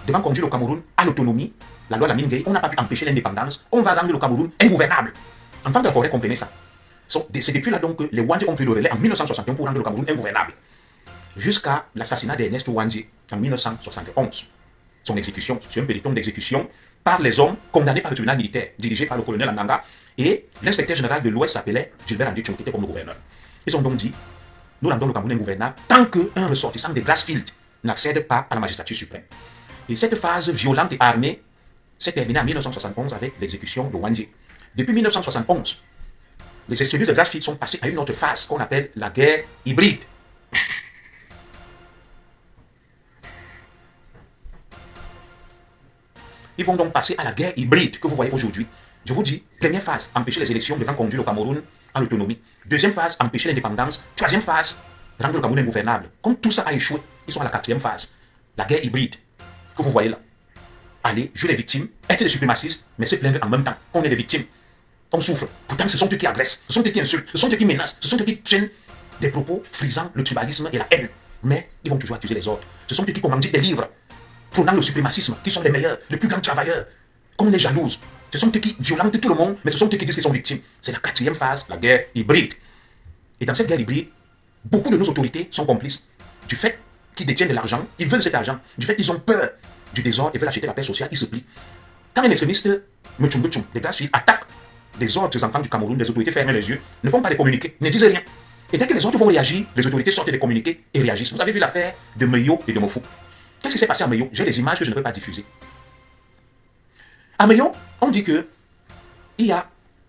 devant conduire le Cameroun à l'autonomie, la loi Lamine Gueye, on n'a pas pu empêcher l'indépendance, on va rendre le Cameroun ingouvernable. Enfants de la forêt, comprenez ça. C'est depuis là donc que les Wandje ont pris le relais en 1961 pour rendre le Cameroun ingouvernable. Jusqu'à l'assassinat d'Ernest Wandje en 1971. Son exécution, c'est un peloton d'exécution par les hommes condamnés par le tribunal militaire, dirigé par le colonel Ananga, et l'inspecteur général de l'Ouest s'appelait Gilbert André Tchon, qui était comme le gouverneur. Ils ont donc dit, nous rendons le Cameroun ingouvernable tant qu'un ressortissant des Grassfields n'accède pas à la magistrature suprême. Et cette phase violente et armée s'est terminée en 1971 avec l'exécution de Wandje. Depuis 1971, les extrémistes de Grassfields sont passés à une autre phase qu'on appelle la guerre hybride. Ils vont donc passer à la guerre hybride que vous voyez aujourd'hui. Je vous dis, première phase, empêcher les élections devant conduire le Cameroun à l'autonomie. Deuxième phase, empêcher l'indépendance. Troisième phase, rendre le Cameroun ingouvernable. Comme tout ça a échoué, ils sont à la quatrième phase, la guerre hybride que vous voyez là. Aller jouer les victimes, être des suprémacistes, mais se plaindre en même temps qu'on est des victimes. On souffre. Pourtant, ce sont eux qui agressent, ce sont eux qui insultent, ce sont eux qui menacent, ce sont eux qui tiennent des propos frisant le tribalisme et la haine. Mais ils vont toujours accuser les autres. Ce sont eux qui commanditent des livres prônant le suprémacisme, qui sont les meilleurs, les plus grands travailleurs, qu'on les jalouse. Ce sont eux qui violentent tout le monde, mais ce sont eux qui disent qu'ils sont victimes. C'est la quatrième phase, la guerre hybride. Et dans cette guerre hybride, beaucoup de nos autorités sont complices du fait qu'ils détiennent de l'argent, ils veulent cet argent, du fait qu'ils ont peur du désordre, ils veulent acheter la paix sociale, ils se plient. Quand un extrémiste, des Grassfields, attaque les autres enfants du Cameroun, les autorités ferment les yeux, ne font pas les communiqués, ne disent rien. Et dès que les autres vont réagir, les autorités sortent des communiqués et réagissent. Vous avez vu l'affaire de Meyo et de Mofou. Qu'est-ce qui s'est passé à Meyo? J'ai des images que je ne peux pas diffuser. À Meyo, on dit que il y a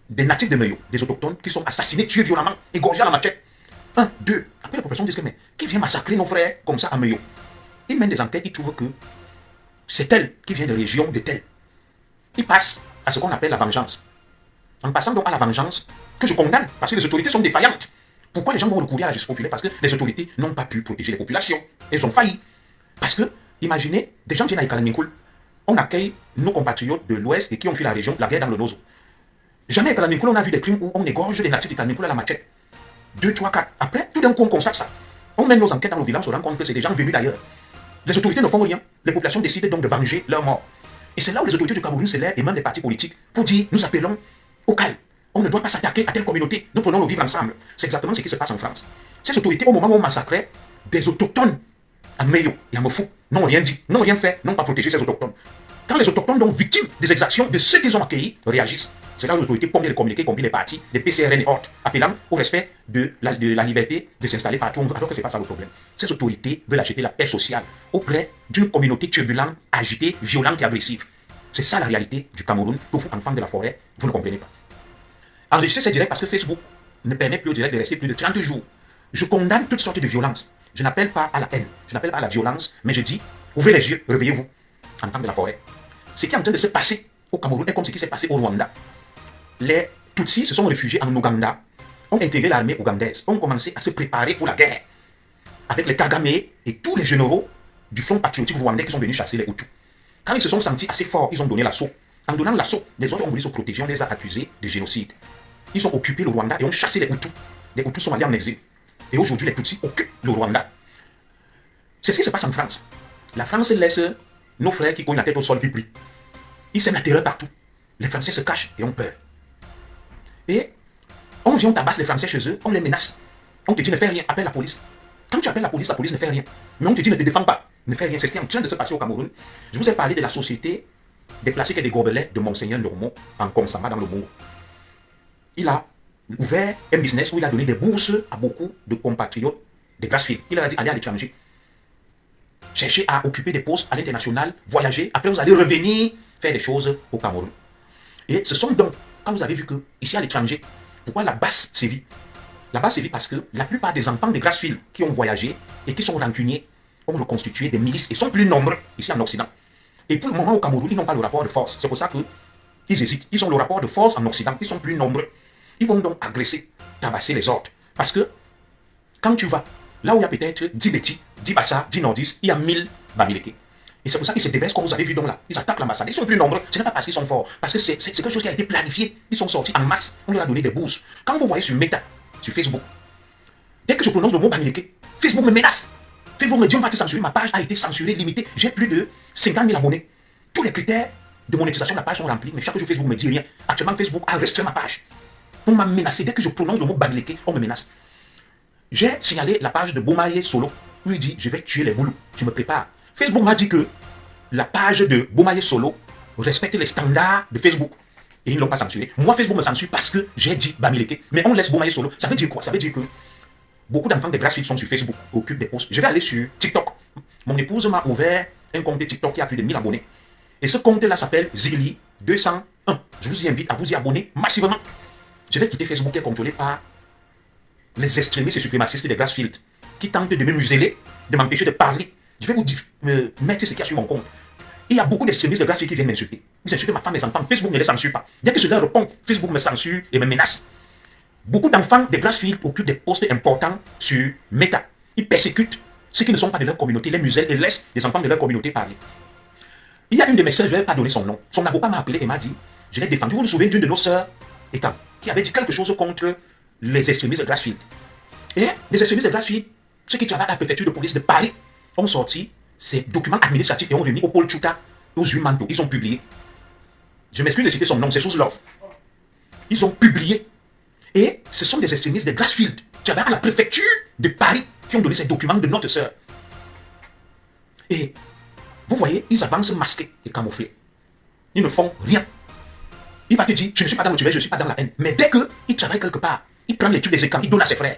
des natifs de Meyo, des autochtones, qui sont assassinés, tués violemment, égorgés à la machette. Un, deux. Après, la population dit que, mais qui vient massacrer nos frères comme ça à Meyo? Ils mènent des enquêtes, ils trouvent que c'est tel qui vient de région de tel. Ils passent à ce qu'on appelle la vengeance. En passant donc à la vengeance, que je condamne, parce que les autorités sont défaillantes. Pourquoi les gens vont recourir à la justice populaire? Parce que les autorités n'ont pas pu protéger les populations. Elles ont failli. Parce que, imaginez, des gens viennent à Ikalanikoul, on accueille nos compatriotes de l'Ouest et qui ont fui la région, la guerre dans le Nozo. Jamais à Ikalanikoul, on a vu des crimes où on égorge des natifs d'Ikalanikoul à la machette. 2, 3, 4. Après, tout d'un coup, on constate ça. On mène nos enquêtes dans nos villages, on se rend compte que c'est des gens venus d'ailleurs. Les autorités ne font rien. Les populations décident donc de venger leur mort. Et c'est là où les autorités du Cameroun se lèvent et même les partis politiques pour dire, nous appelons au calme. On ne doit pas s'attaquer à telle communauté. Nous prenons nos vivre ensemble. C'est exactement ce qui se passe en France. Ces autorités, au moment où on massacrait des autochtones à Meyo et à Mofou, n'ont rien dit, n'ont rien fait, n'ont pas protégé ces autochtones. Quand les autochtones, donc victimes des exactions de ceux qu'ils ont accueillis, réagissent, c'est là où les autorités combien les communiqués, combien les partis, les PCRN et autres, appelant au respect de la liberté de s'installer partout, alors que ce n'est pas ça le problème. Ces autorités veulent acheter la paix sociale auprès d'une communauté turbulente, agitée, violente et agressive. C'est ça la réalité du Cameroun que vous, enfants de la forêt, vous ne comprenez pas. Enregistrer ces directs parce que Facebook ne permet plus au direct de rester plus de 30 jours. Je condamne toutes sortes de violences. Je n'appelle pas à la haine, je n'appelle pas à la violence, mais je dis, ouvrez les yeux, réveillez-vous, enfants de la forêt. Ce qui est en train de se passer au Cameroun est comme ce qui s'est passé au Rwanda. Les Tutsis se sont réfugiés en Ouganda, ont intégré l'armée ougandaise, ont commencé à se préparer pour la guerre, avec les Kagame et tous les généraux du Front patriotique rwandais qui sont venus chasser les Hutus. Quand ils se sont sentis assez forts, ils ont donné l'assaut. En donnant l'assaut, les autres ont voulu se protéger, on les a accusés de génocide. Ils ont occupé le Rwanda et ont chassé les Hutus. Les Hutus sont allés en exil. Et aujourd'hui, les Tutsis occupent le Rwanda. C'est ce qui se passe en France. La France laisse nos frères qui cognent la tête au sol qui prient. Ils sèment la terreur partout. Les Français se cachent et ont peur. Et on vient, on tabasse les Français chez eux, on les menace. On te dit ne fais rien, appelle la police. Quand tu appelles la police ne fait rien. Mais on te dit ne te défends pas, ne fais rien. C'est ce qui est en train de se passer au Cameroun. Je vous ai parlé de la société des plastiques et des gobelets de Monseigneur Normand en Konsama dans le Bongo. Il a ouvert un business où il a donné des bourses à beaucoup de compatriotes des Grassfields. Il a dit allez à l'étranger. chercher à occuper des postes à l'international, voyager, après vous allez revenir faire des choses au Cameroun. Et ce sont donc, quand vous avez vu que, ici à l'étranger, pourquoi la base sévit? La base sévit parce que la plupart des enfants de Grassfield qui ont voyagé et qui sont rancuniers ont reconstitué des milices et sont plus nombreux ici en Occident. Et pour le moment au Cameroun, ils n'ont pas le rapport de force. C'est pour ça qu'ils hésitent. Ils ont le rapport de force en Occident, ils sont plus nombreux. Ils vont donc agresser, tabasser les ordres. Parce que quand tu vas, là où il y a peut-être 10 Betty, 10 Bassa, 10 Nordis, il y a 1000 Bamileke. Et c'est pour ça qu'ils se déversent comme vous avez vu donc là. Ils attaquent l'ambassade. Ils sont plus nombreux. Ce n'est pas parce qu'ils sont forts. Parce que c'est quelque chose qui a été planifié. Ils sont sortis en masse. On leur a donné des bourses. Quand vous voyez sur Meta, sur Facebook, dès que je prononce le mot Bamileke, Facebook me menace. Facebook me dit on va te censurer. Ma page a été censurée, limitée. J'ai plus de 50 000 abonnés. Tous les critères de monétisation de la page sont remplis. Mais chaque jour Facebook me dit rien. Actuellement, Facebook a restreint ma page. On m'a menacé. Dès que je prononce le mot Bamileke, on me menace. J'ai signalé la page de Bomaye Solo. Où il dit je vais tuer les boulous. Je me prépare. Facebook m'a dit que la page de Bomaye Solo respecte les standards de Facebook. Et ils ne l'ont pas censuré. Moi, Facebook me censure parce que j'ai dit Bamileke. Mais on laisse Bomaye Solo. Ça veut dire quoi? Ça veut dire que beaucoup d'enfants de Grassfield sont sur Facebook, occupent des posts. Je vais aller sur TikTok. Mon épouse m'a ouvert un compte de TikTok qui a plus de 1000 abonnés. Et ce compte-là s'appelle Zigli 201. Je vous y invite à vous y abonner massivement. Je vais quitter Facebook qui est contrôlé par les extrémistes et suprémacistes de Grassfield qui tentent de me museler, de m'empêcher de parler. Je vais vous mettre ce qu'il y a sur mon compte. Il y a beaucoup d'extrémistes de Grassfield qui viennent m'insulter. Ils insultent ma femme, mes enfants. Facebook ne les censure pas. Dès que je leur réponds, Facebook me censure et me menace. Beaucoup d'enfants de Grassfield occupent des postes importants sur Meta. Ils persécutent ceux qui ne sont pas de leur communauté, les muselles, et laissent les enfants de leur communauté parler. Il y a une de mes sœurs, je ne vais pas donner son nom. Son avocat m'a appelé et m'a dit, je l'ai défendu. Vous vous souvenez d'une de nos sœurs, Ekam, qui avait dit quelque chose contre les extrémistes de Grassfield. Et les extrémistes de Grassfield, ceux qui travaillent à la préfecture de police de Paris, ont sorti ces documents administratifs et ont remis au pôle Chuta, aux Humanto. Ils ont publié. Je m'excuse de citer son nom, c'est sous Love. Ils ont publié. Et ce sont des extrémistes de Grassfield qui travaillent à la préfecture de Paris qui ont donné ces documents de notre sœur. Et vous voyez, ils avancent masqués et camouflés. Ils ne font rien. Il va te dire, je ne suis pas dans le tueur, je ne suis pas dans la haine. Mais dès qu'il travaille quelque part, il prend les tubes des écrans, il donne à ses frères.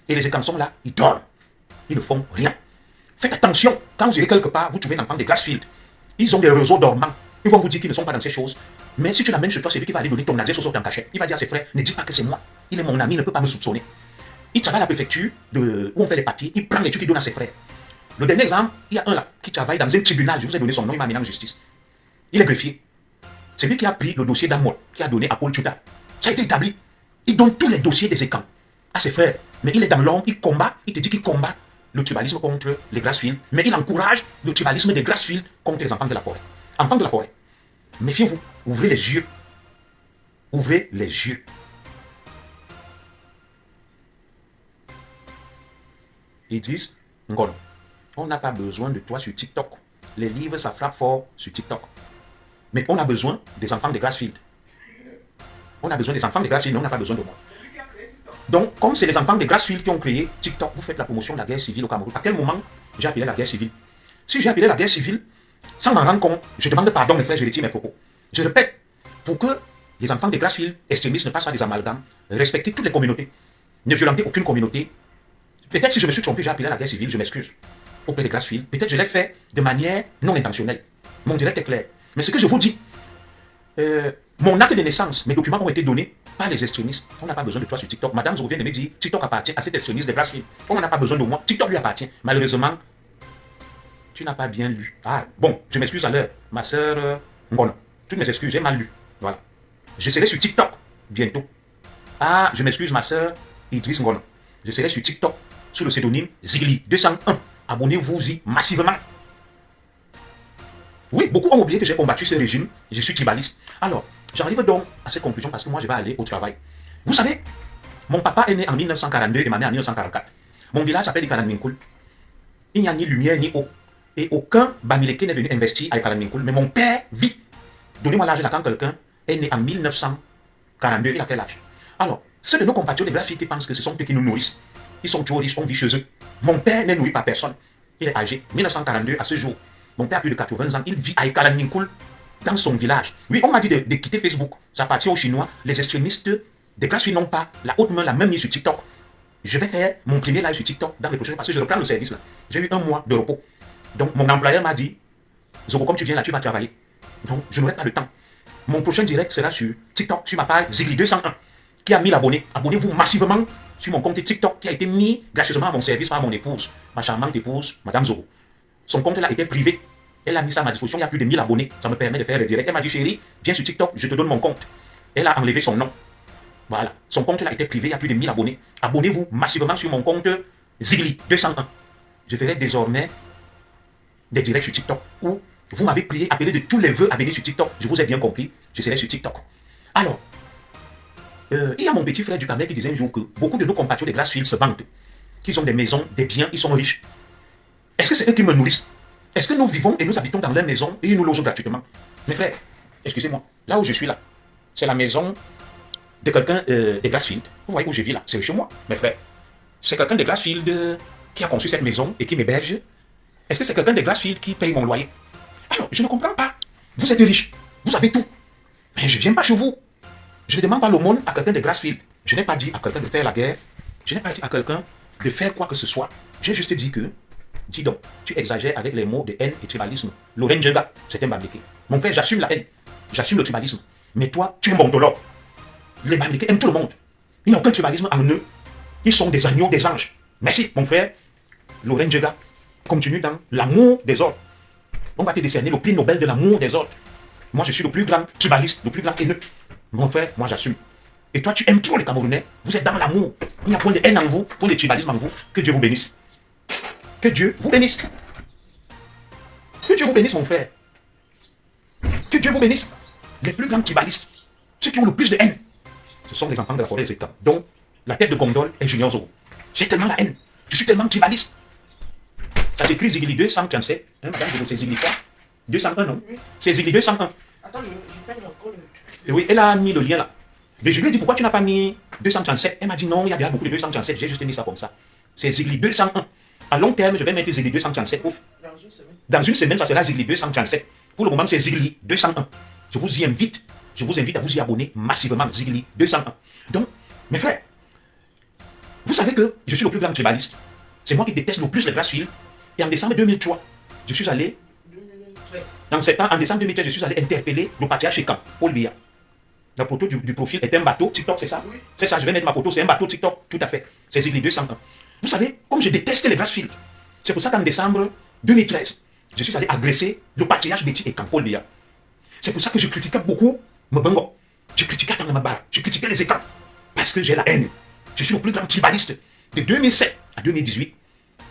Et les écrans sont là, ils dorment. Ils ne font rien. Faites attention, quand vous irez quelque part, vous trouvez un enfant de Grassfield. Ils ont des réseaux dormants. Ils vont vous dire qu'ils ne sont pas dans ces choses. Mais si tu l'amènes chez toi, c'est lui qui va aller donner ton adresse aux autres en cachet. Il va dire à ses frères, ne dis pas que c'est moi. Il est mon ami, il ne peut pas me soupçonner. Il travaille à la préfecture où on fait les papiers, il prend les trucs, il donne à ses frères. Le dernier exemple, il y a un là qui travaille dans un tribunal, je vous ai donné son nom, il m'a amené en justice. Il est greffier. C'est lui qui a pris le dossier d'Amol, qui a donné à Paul Chuta. Ça a été établi. Il donne tous les dossiers des écrans à ses frères. Mais il est dans l'ombre, il combat, il te dit qu'il combat le tribalisme contre les Grassfield, mais il encourage le tribalisme des Grassfield contre les enfants de la forêt. Enfants de la forêt, méfiez-vous, ouvrez les yeux. Ouvrez les yeux. Idriss Ngolo, on n'a pas besoin de toi sur TikTok. Les livres, ça frappe fort sur TikTok. Mais on a besoin des enfants de Grassfield. On a besoin des enfants de Grassfield, mais on n'a pas besoin de moi. Donc, comme c'est les enfants de Grassfield qui ont créé TikTok, vous faites la promotion de la guerre civile au Cameroun. À quel moment j'ai appelé la guerre civile? Si j'ai appelé la guerre civile, sans m'en rendre compte, je demande pardon, mes frères, je retire mes propos. Je répète, pour que les enfants de Grassfield extrémistes ne fassent pas des amalgames, respectez toutes les communautés, ne violentez aucune communauté. Peut-être si je me suis trompé, j'ai appelé la guerre civile, je m'excuse auprès de Grassfield. Peut-être je l'ai fait de manière non intentionnelle. Mon direct est clair. Mais ce que je vous dis, mon acte de naissance, mes documents ont été donnés par les extrémistes. On n'a pas besoin de toi sur TikTok. Madame Zoro vient de me dire, TikTok appartient à cet extrémiste de Grassfield. On n'en a pas besoin de moi. TikTok lui appartient. Malheureusement, tu n'as pas bien lu. Ah, bon, je m'excuse à l'heure. Ma soeur Ngono. Toutes mes excuses, j'ai mal lu. Voilà. Je serai sur TikTok bientôt. Ah, je m'excuse, ma soeur Idriss Ngono. Je serai sur TikTok sous le pseudonyme Zigli 201. Abonnez-vous-y massivement. Oui, beaucoup ont oublié que j'ai combattu ce régime. Je suis tribaliste. Alors, j'arrive donc à cette conclusion parce que moi, je vais aller au travail. Vous savez, mon papa est né en 1942 et ma mère en 1944. Mon village s'appelle Ikalanminkoul. Il n'y a ni lumière ni eau. Et aucun Bamileke n'est venu investir à Ikalanminkoul. Mais mon père vit. Donnez-moi l'âge là quand quelqu'un est né en 1942. Il a quel âge? Alors, ceux de nos compatriotes de Grassfield qui pensent que ce sont eux qui nous nourrissent. Ils sont trop riches, on vit chez eux. Mon père n'est nourri par personne. Il est âgé. 1942 à ce jour. Mon père a plus de 80 ans. Il vit à Ikalanminkoul dans son village. Oui, on m'a dit de quitter Facebook. Ça appartient aux Chinois. Les extrémistes de Grassfield n'ont pas la haute main, la même mise sur TikTok. Je vais faire mon premier live sur TikTok dans les prochains jours parce que je reprends le service là. J'ai eu un mois de repos. Donc, mon employeur m'a dit, Zogo, comme tu viens là, tu vas travailler. Donc, je n'aurai pas le temps. Mon prochain direct sera sur TikTok, sur ma page Zigli201, qui a 1000 abonnés. Abonnez-vous massivement sur mon compte TikTok, qui a été mis gracieusement à mon service par mon épouse, ma charmante épouse, Madame Zogo. Son compte là était privé. Elle a mis ça à ma disposition, il y a plus de 1000 abonnés. Ça me permet de faire le direct. Elle m'a dit, chérie, viens sur TikTok, je te donne mon compte. Elle a enlevé son nom. Voilà. Son compte là était privé, il y a plus de 1000 abonnés. Abonnez-vous massivement sur mon compte Zigli201. Je ferai désormais des directs sur TikTok où vous m'avez prié, appelé de tous les vœux à venir sur TikTok. Je vous ai bien compris. Je serai sur TikTok. Alors, il y a mon petit frère du Cameroun qui disait un jour que beaucoup de nos compatriotes de Grassfield se vantent, qu'ils ont des maisons, des biens, ils sont riches. Est-ce que c'est eux qui me nourrissent? Est-ce que nous vivons et nous habitons dans leur maison et ils nous logent gratuitement? Mes frères, excusez-moi, là où je suis là, c'est la maison de quelqu'un de Grassfield. Vous voyez où je vis là, c'est chez moi, mes frères. C'est quelqu'un de Grassfield qui a conçu cette maison et qui m'héberge. Est-ce que c'est quelqu'un de Grassfield qui paye mon loyer? Alors, je ne comprends pas. Vous êtes riche, vous avez tout. Mais je ne viens pas chez vous. Je ne demande pas l'aumône à quelqu'un de Grassfield. Je n'ai pas dit à quelqu'un de faire la guerre. Je n'ai pas dit à quelqu'un de faire quoi que ce soit. J'ai juste dit que, dis donc, tu exagères avec les mots de haine et tribalisme. Lorraine Djenga, c'est un Bamileke. Mon frère, j'assume la haine. J'assume le tribalisme. Mais toi, tu es un bontologue. Les Bamileke aiment tout le monde. Il n'y a aucun tribalisme en eux. Ils sont des agneaux, des anges. Merci, mon frère. Lorraine Djenga, continue dans l'amour des autres. On va te décerner le prix Nobel de l'amour des autres. Moi, je suis le plus grand tribaliste, le plus grand haineux. Mon frère, moi, j'assume. Et toi, tu aimes trop les Camerounais. Vous êtes dans l'amour. Il n'y a point de haine en vous, point de tribalisme en vous. Que Dieu vous bénisse. Que Dieu vous bénisse. Que Dieu vous bénisse, mon frère. Que Dieu vous bénisse. Les plus grands tribalistes, ceux qui ont le plus de haine, ce sont les enfants de la forêt des étangs. Donc, la tête de gondole est Junior Zogo. J'ai tellement la haine. Je suis tellement tribaliste. Ça s'écrit Zigli 237. Hein, madame, c'est Zigli quoi 201, non? C'est Zigli 201. Attends, je paye encore. Oui, elle a mis le lien là. Mais je lui ai dit, pourquoi tu n'as pas mis 237? Elle m'a dit, non, il y a déjà beaucoup de 237. J'ai juste mis ça comme ça. C'est Zigli 201. À long terme, je vais mettre Zigli 237. Ouf. Dans une semaine, ça sera Zigli 237. Pour le moment, c'est Zigli 201. Je vous y invite. Je vous invite à vous y abonner massivement. Zigli 201. Donc, mes frères, vous savez que je suis le plus grand tribaliste. C'est moi qui déteste le plus les Grassfield. Et en décembre 2003, je suis allé, en décembre 2013, je suis allé interpeller le patriarche Chekan, Paul Biya. La photo du profil est un bateau TikTok, c'est ça? Oui. C'est ça, je vais mettre ma photo, c'est un bateau TikTok, tout à fait. C'est Zigli 201. Vous savez, comme je déteste les Grassfield, c'est pour ça qu'en décembre 2013, je suis allé agresser le patriarche Betty et Paul Biya. C'est pour ça que je critiquais beaucoup Mbongo. Je critiquais Tangamabara. Je critiquais les écrans. Parce que j'ai la haine. Je suis le plus grand tribaliste. De 2007 à 2018,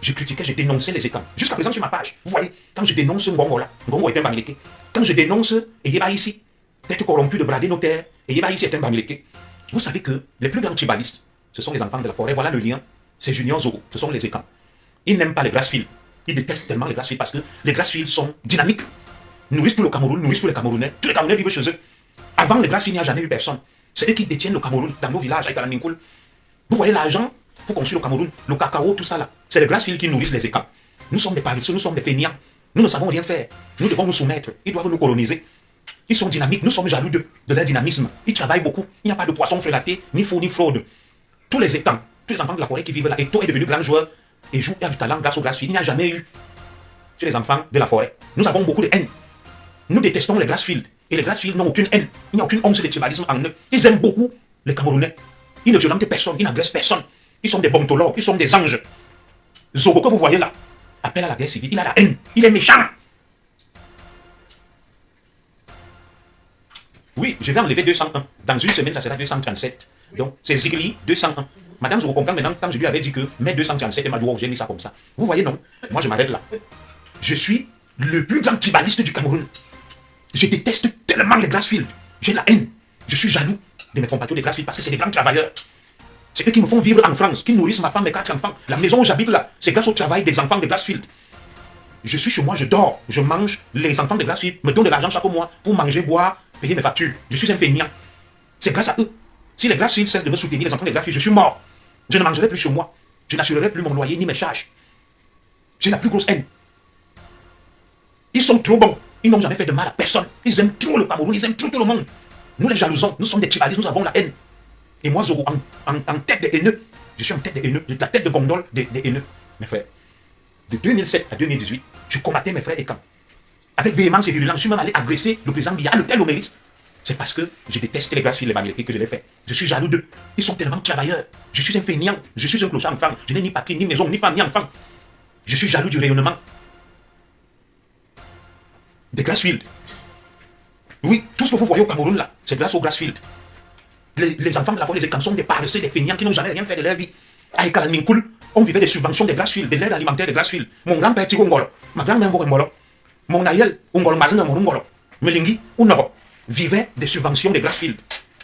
je critiquais, je dénonçais les écrans. Jusqu'à présent sur ma page. Vous voyez, quand je dénonce Ngongo là, Ngongo est un Bamileke. Quand je dénonce Eyeba ici, d'être corrompu, de brader nos terres, Eyeba ici est un Bamileke. Vous savez que les plus grands tribalistes, ce sont les enfants de la forêt. Voilà le lien. C'est Junior Zogo. Ce sont les écrans. Ils n'aiment pas les Grassfield. Ils détestent tellement les Grassfield parce que les Grassfield sont dynamiques. Nourrissent tout le Cameroun, nourrissent tous les Camerounais. Tous les Camerounais vivent chez eux. Avant les Grassfield, il n'y a jamais eu personne. C'est eux qui détiennent le Cameroun dans nos villages avec Alaminkoul. Vous voyez l'argent pour construire le Cameroun, le cacao, tout ça là. C'est les Grassfield qui nourrissent les écrans. Nous sommes des paresseux, nous sommes des fainéants. Nous ne savons rien faire. Nous devons nous soumettre. Ils doivent nous coloniser. Ils sont dynamiques. Nous sommes jaloux de leur dynamisme. Ils travaillent beaucoup. Il n'y a pas de poisson frélaté, ni faux, ni fraude. Tous les étangs, tous les enfants de la forêt qui vivent là. Eto est devenu grand joueur et joue et a du talent grâce au Grassfield. Il n'y a jamais eu chez les enfants de la forêt. Nous avons beaucoup de haine. Nous détestons les Grassfield. Et les Grassfield n'ont aucune haine. Il n'y a aucune once de tribalisme en eux. Ils aiment beaucoup les Camerounais. Ils ne violentent personne. Ils n'agressent personne. Ils sont des bontologues. Ils sont des anges. Zogo que vous voyez là, appelle à la guerre civile. Il a la haine. Il est méchant. Oui, je vais enlever 201. Dans une semaine, ça sera 237. Donc, c'est Zigli 201. Madame, je vous comprends maintenant quand je lui avais dit que mets 237, elle m'a dit, oh, j'ai mis ça comme ça. Vous voyez, non? Moi, je m'arrête là. Je suis le plus grand tribaliste du Cameroun. Je déteste tellement les Grassfield. J'ai la haine. Je suis jaloux de mes compatriotes des Grassfield parce que c'est des grands travailleurs. C'est eux qui me font vivre en France, qui nourrissent ma femme et 4 enfants. La maison où j'habite là, c'est grâce au travail des enfants de Grassfield. Je suis chez moi, je dors, je mange. Les enfants de Grassfield me donnent de l'argent chaque mois pour manger, boire, payer mes factures. Je suis un feignant. C'est grâce à eux. Si les Grassfield cessent de me soutenir, les enfants de Grassfield, je suis mort. Je ne mangerai plus chez moi. Je n'assurerai plus mon loyer ni mes charges. J'ai la plus grosse haine. Ils sont trop bons. Ils n'ont jamais fait de mal à personne. Ils aiment trop le Cameroun, ils aiment trop tout le monde. Nous les jalousons, nous sommes des tribalistes, nous avons la haine. Et moi, Zogo, en tête de haineux, je suis en tête de haineux, j'ai la tête de gondole des haineux. Mes frères, de 2007 à 2018, je combattais mes frères et camps. Avec véhémence et virulence, je suis même allé agresser le président Biya, le tel Oméris. C'est parce que je déteste les Grassfield, les Bamileke que je l'ai fait. Je suis jaloux d'eux. Ils sont tellement travailleurs. Je suis un fainéant. Je suis un clochard enfant. Je n'ai ni papier, ni maison, ni femme, ni enfant. Je suis jaloux du rayonnement des Grassfield. Oui, tout ce que vous voyez au Cameroun là, c'est grâce aux Grassfield. Les enfants de la forêt, les Écans sont des paresseux, des fainéants qui n'ont jamais rien fait de leur vie. À Ekalaminkoul, on vivait des subventions des Grassfield, de l'aide alimentaire des Grassfield. Mon grand-père Tigo Ngolo, ma grand-mère Ngolo, mon aïeul Ngolo Mazin Ngolo, Melingi Unoro, vivaient des subventions des Grassfield,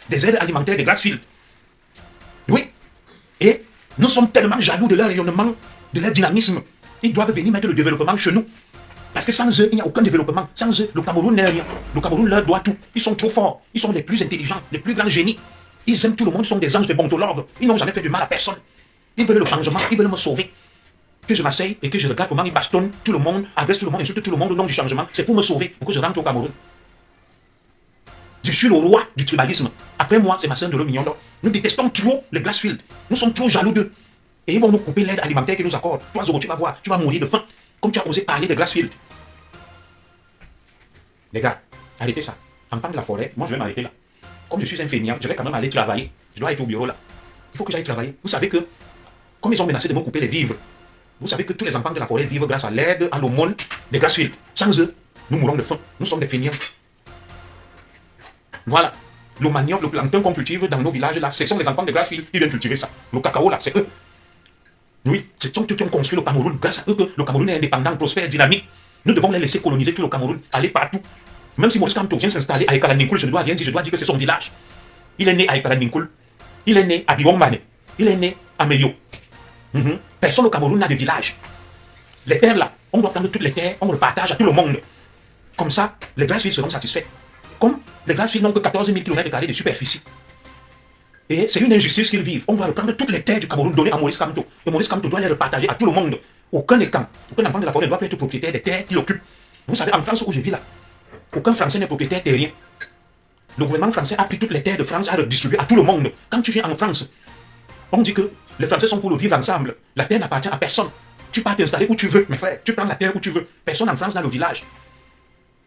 des aides alimentaires des Grassfield. Oui, et nous sommes tellement jaloux de leur rayonnement, de leur dynamisme. Ils doivent venir mettre le développement chez nous. Parce que sans eux, il n'y a aucun développement. Sans eux, le Cameroun n'est rien. Le Cameroun leur doit tout. Ils sont trop forts. Ils sont les plus intelligents, les plus grands génies. Ils aiment tout le monde, ils sont des anges, des bontologues. Ils n'ont jamais fait du mal à personne. Ils veulent le changement, ils veulent me sauver. Que je m'asseye et que je regarde comment ils bastonnent tout le monde, agressent tout le monde, insultent tout le monde au nom du changement. C'est pour me sauver, pour que je rentre au Cameroun. Je suis le roi du tribalisme. Après moi, c'est ma sœur de Mignon. Nous détestons trop les Grassfield. Nous sommes trop jaloux d'eux. Et ils vont nous couper l'aide alimentaire qu'ils nous accordent. Toi, Zoro, tu vas voir, tu vas mourir de faim. Comme tu as osé parler des Grassfield. Les gars, arrêtez ça. Enfant de la forêt, moi je vais m'arrêter là. Comme je suis un fainéant, je vais quand même aller travailler. Je dois être au bureau là. Il faut que j'aille travailler. Vous savez que, comme ils ont menacé de me couper les vivres, vous savez que tous les enfants de la forêt vivent grâce à l'aide, à l'aumône des Grassfield. Sans eux, nous mourons de faim. Nous sommes des fainéants. Voilà. Le manioc, le plancton qu'on cultive dans nos villages là, ce sont les enfants de Grassfield qui viennent cultiver ça. Le cacao là, c'est eux. Oui, ce sont eux qui ont construit le Cameroun. Grâce à eux que le Cameroun est indépendant, prospère, dynamique. Nous devons les laisser coloniser tout le Cameroun, aller partout. Même si Maurice Kamto vient s'installer à Ekalaminkoul, je ne dois rien dire, je dois dire que c'est son village. Il est né à Ekalaminkoul, il est né à Biwongmane, il est né à Meyo. Personne au Cameroun n'a de village. Les terres là, on doit prendre toutes les terres, on le partage à tout le monde. Comme ça, les Grassfield seront satisfaits. Comme les Grassfield n'ont que 14 000 km² de superficie. Et c'est une injustice qu'ils vivent. On doit reprendre toutes les terres du Cameroun données à Maurice Kamto. Et Maurice Kamto doit les repartager à tout le monde. Aucun écran, aucun enfant de la forêt ne doit être propriétaire des terres qu'il occupe. Vous savez, en France où je vis là, aucun Français n'est propriétaire terrien. Le gouvernement français a pris toutes les terres de France à redistribuer à tout le monde. Quand tu viens en France, on dit que les Français sont pour le vivre ensemble. La terre n'appartient à personne. Tu peux t'installer où tu veux, mes frères. Tu prends la terre où tu veux. Personne en France dans le village.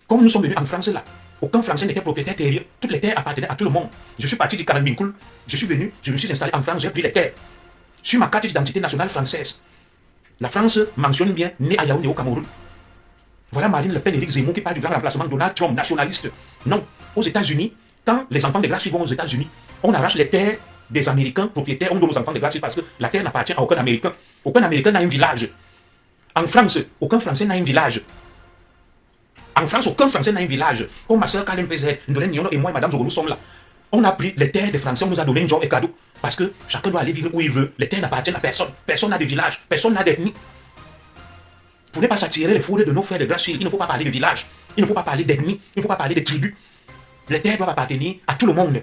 Comme nous sommes venus en France là, aucun Français n'était propriétaire terrien. Toutes les terres appartenaient à tout le monde. Je suis parti du Kalaminkoul. Je suis venu, je me suis installé en France, j'ai pris les terres. Sur ma carte d'identité nationale française, la France mentionne bien né à Yaoundé au Cameroun. Voilà Marine Le Pen, Éric Zemmour qui parle du grand remplacement de Donald Trump, nationaliste. Non, aux États-Unis, quand les enfants des Grassfield vont aux États-Unis, on arrache les terres des Américains propriétaires, on donne aux enfants des Grassfield parce que la terre n'appartient à aucun Américain. Aucun Américain n'a un village. En France, aucun Français n'a un village. En France, aucun Français n'a un village. Comme ma soeur Kalem PZ, Ndolène Nyono et moi et Madame Zogolou sommes là. On a pris les terres des Français, on nous a donné un genre et cadeau. Parce que chacun doit aller vivre où il veut. Les terres n'appartiennent à personne. Personne n'a de village. Personne n'a d'ethnie. Pour ne pas s'attirer les foudres de nos frères de Grassfield, il ne faut pas parler de village. Il ne faut pas parler d'ethnie. Il ne faut pas parler de tribus. Les terres doivent appartenir à tout le monde.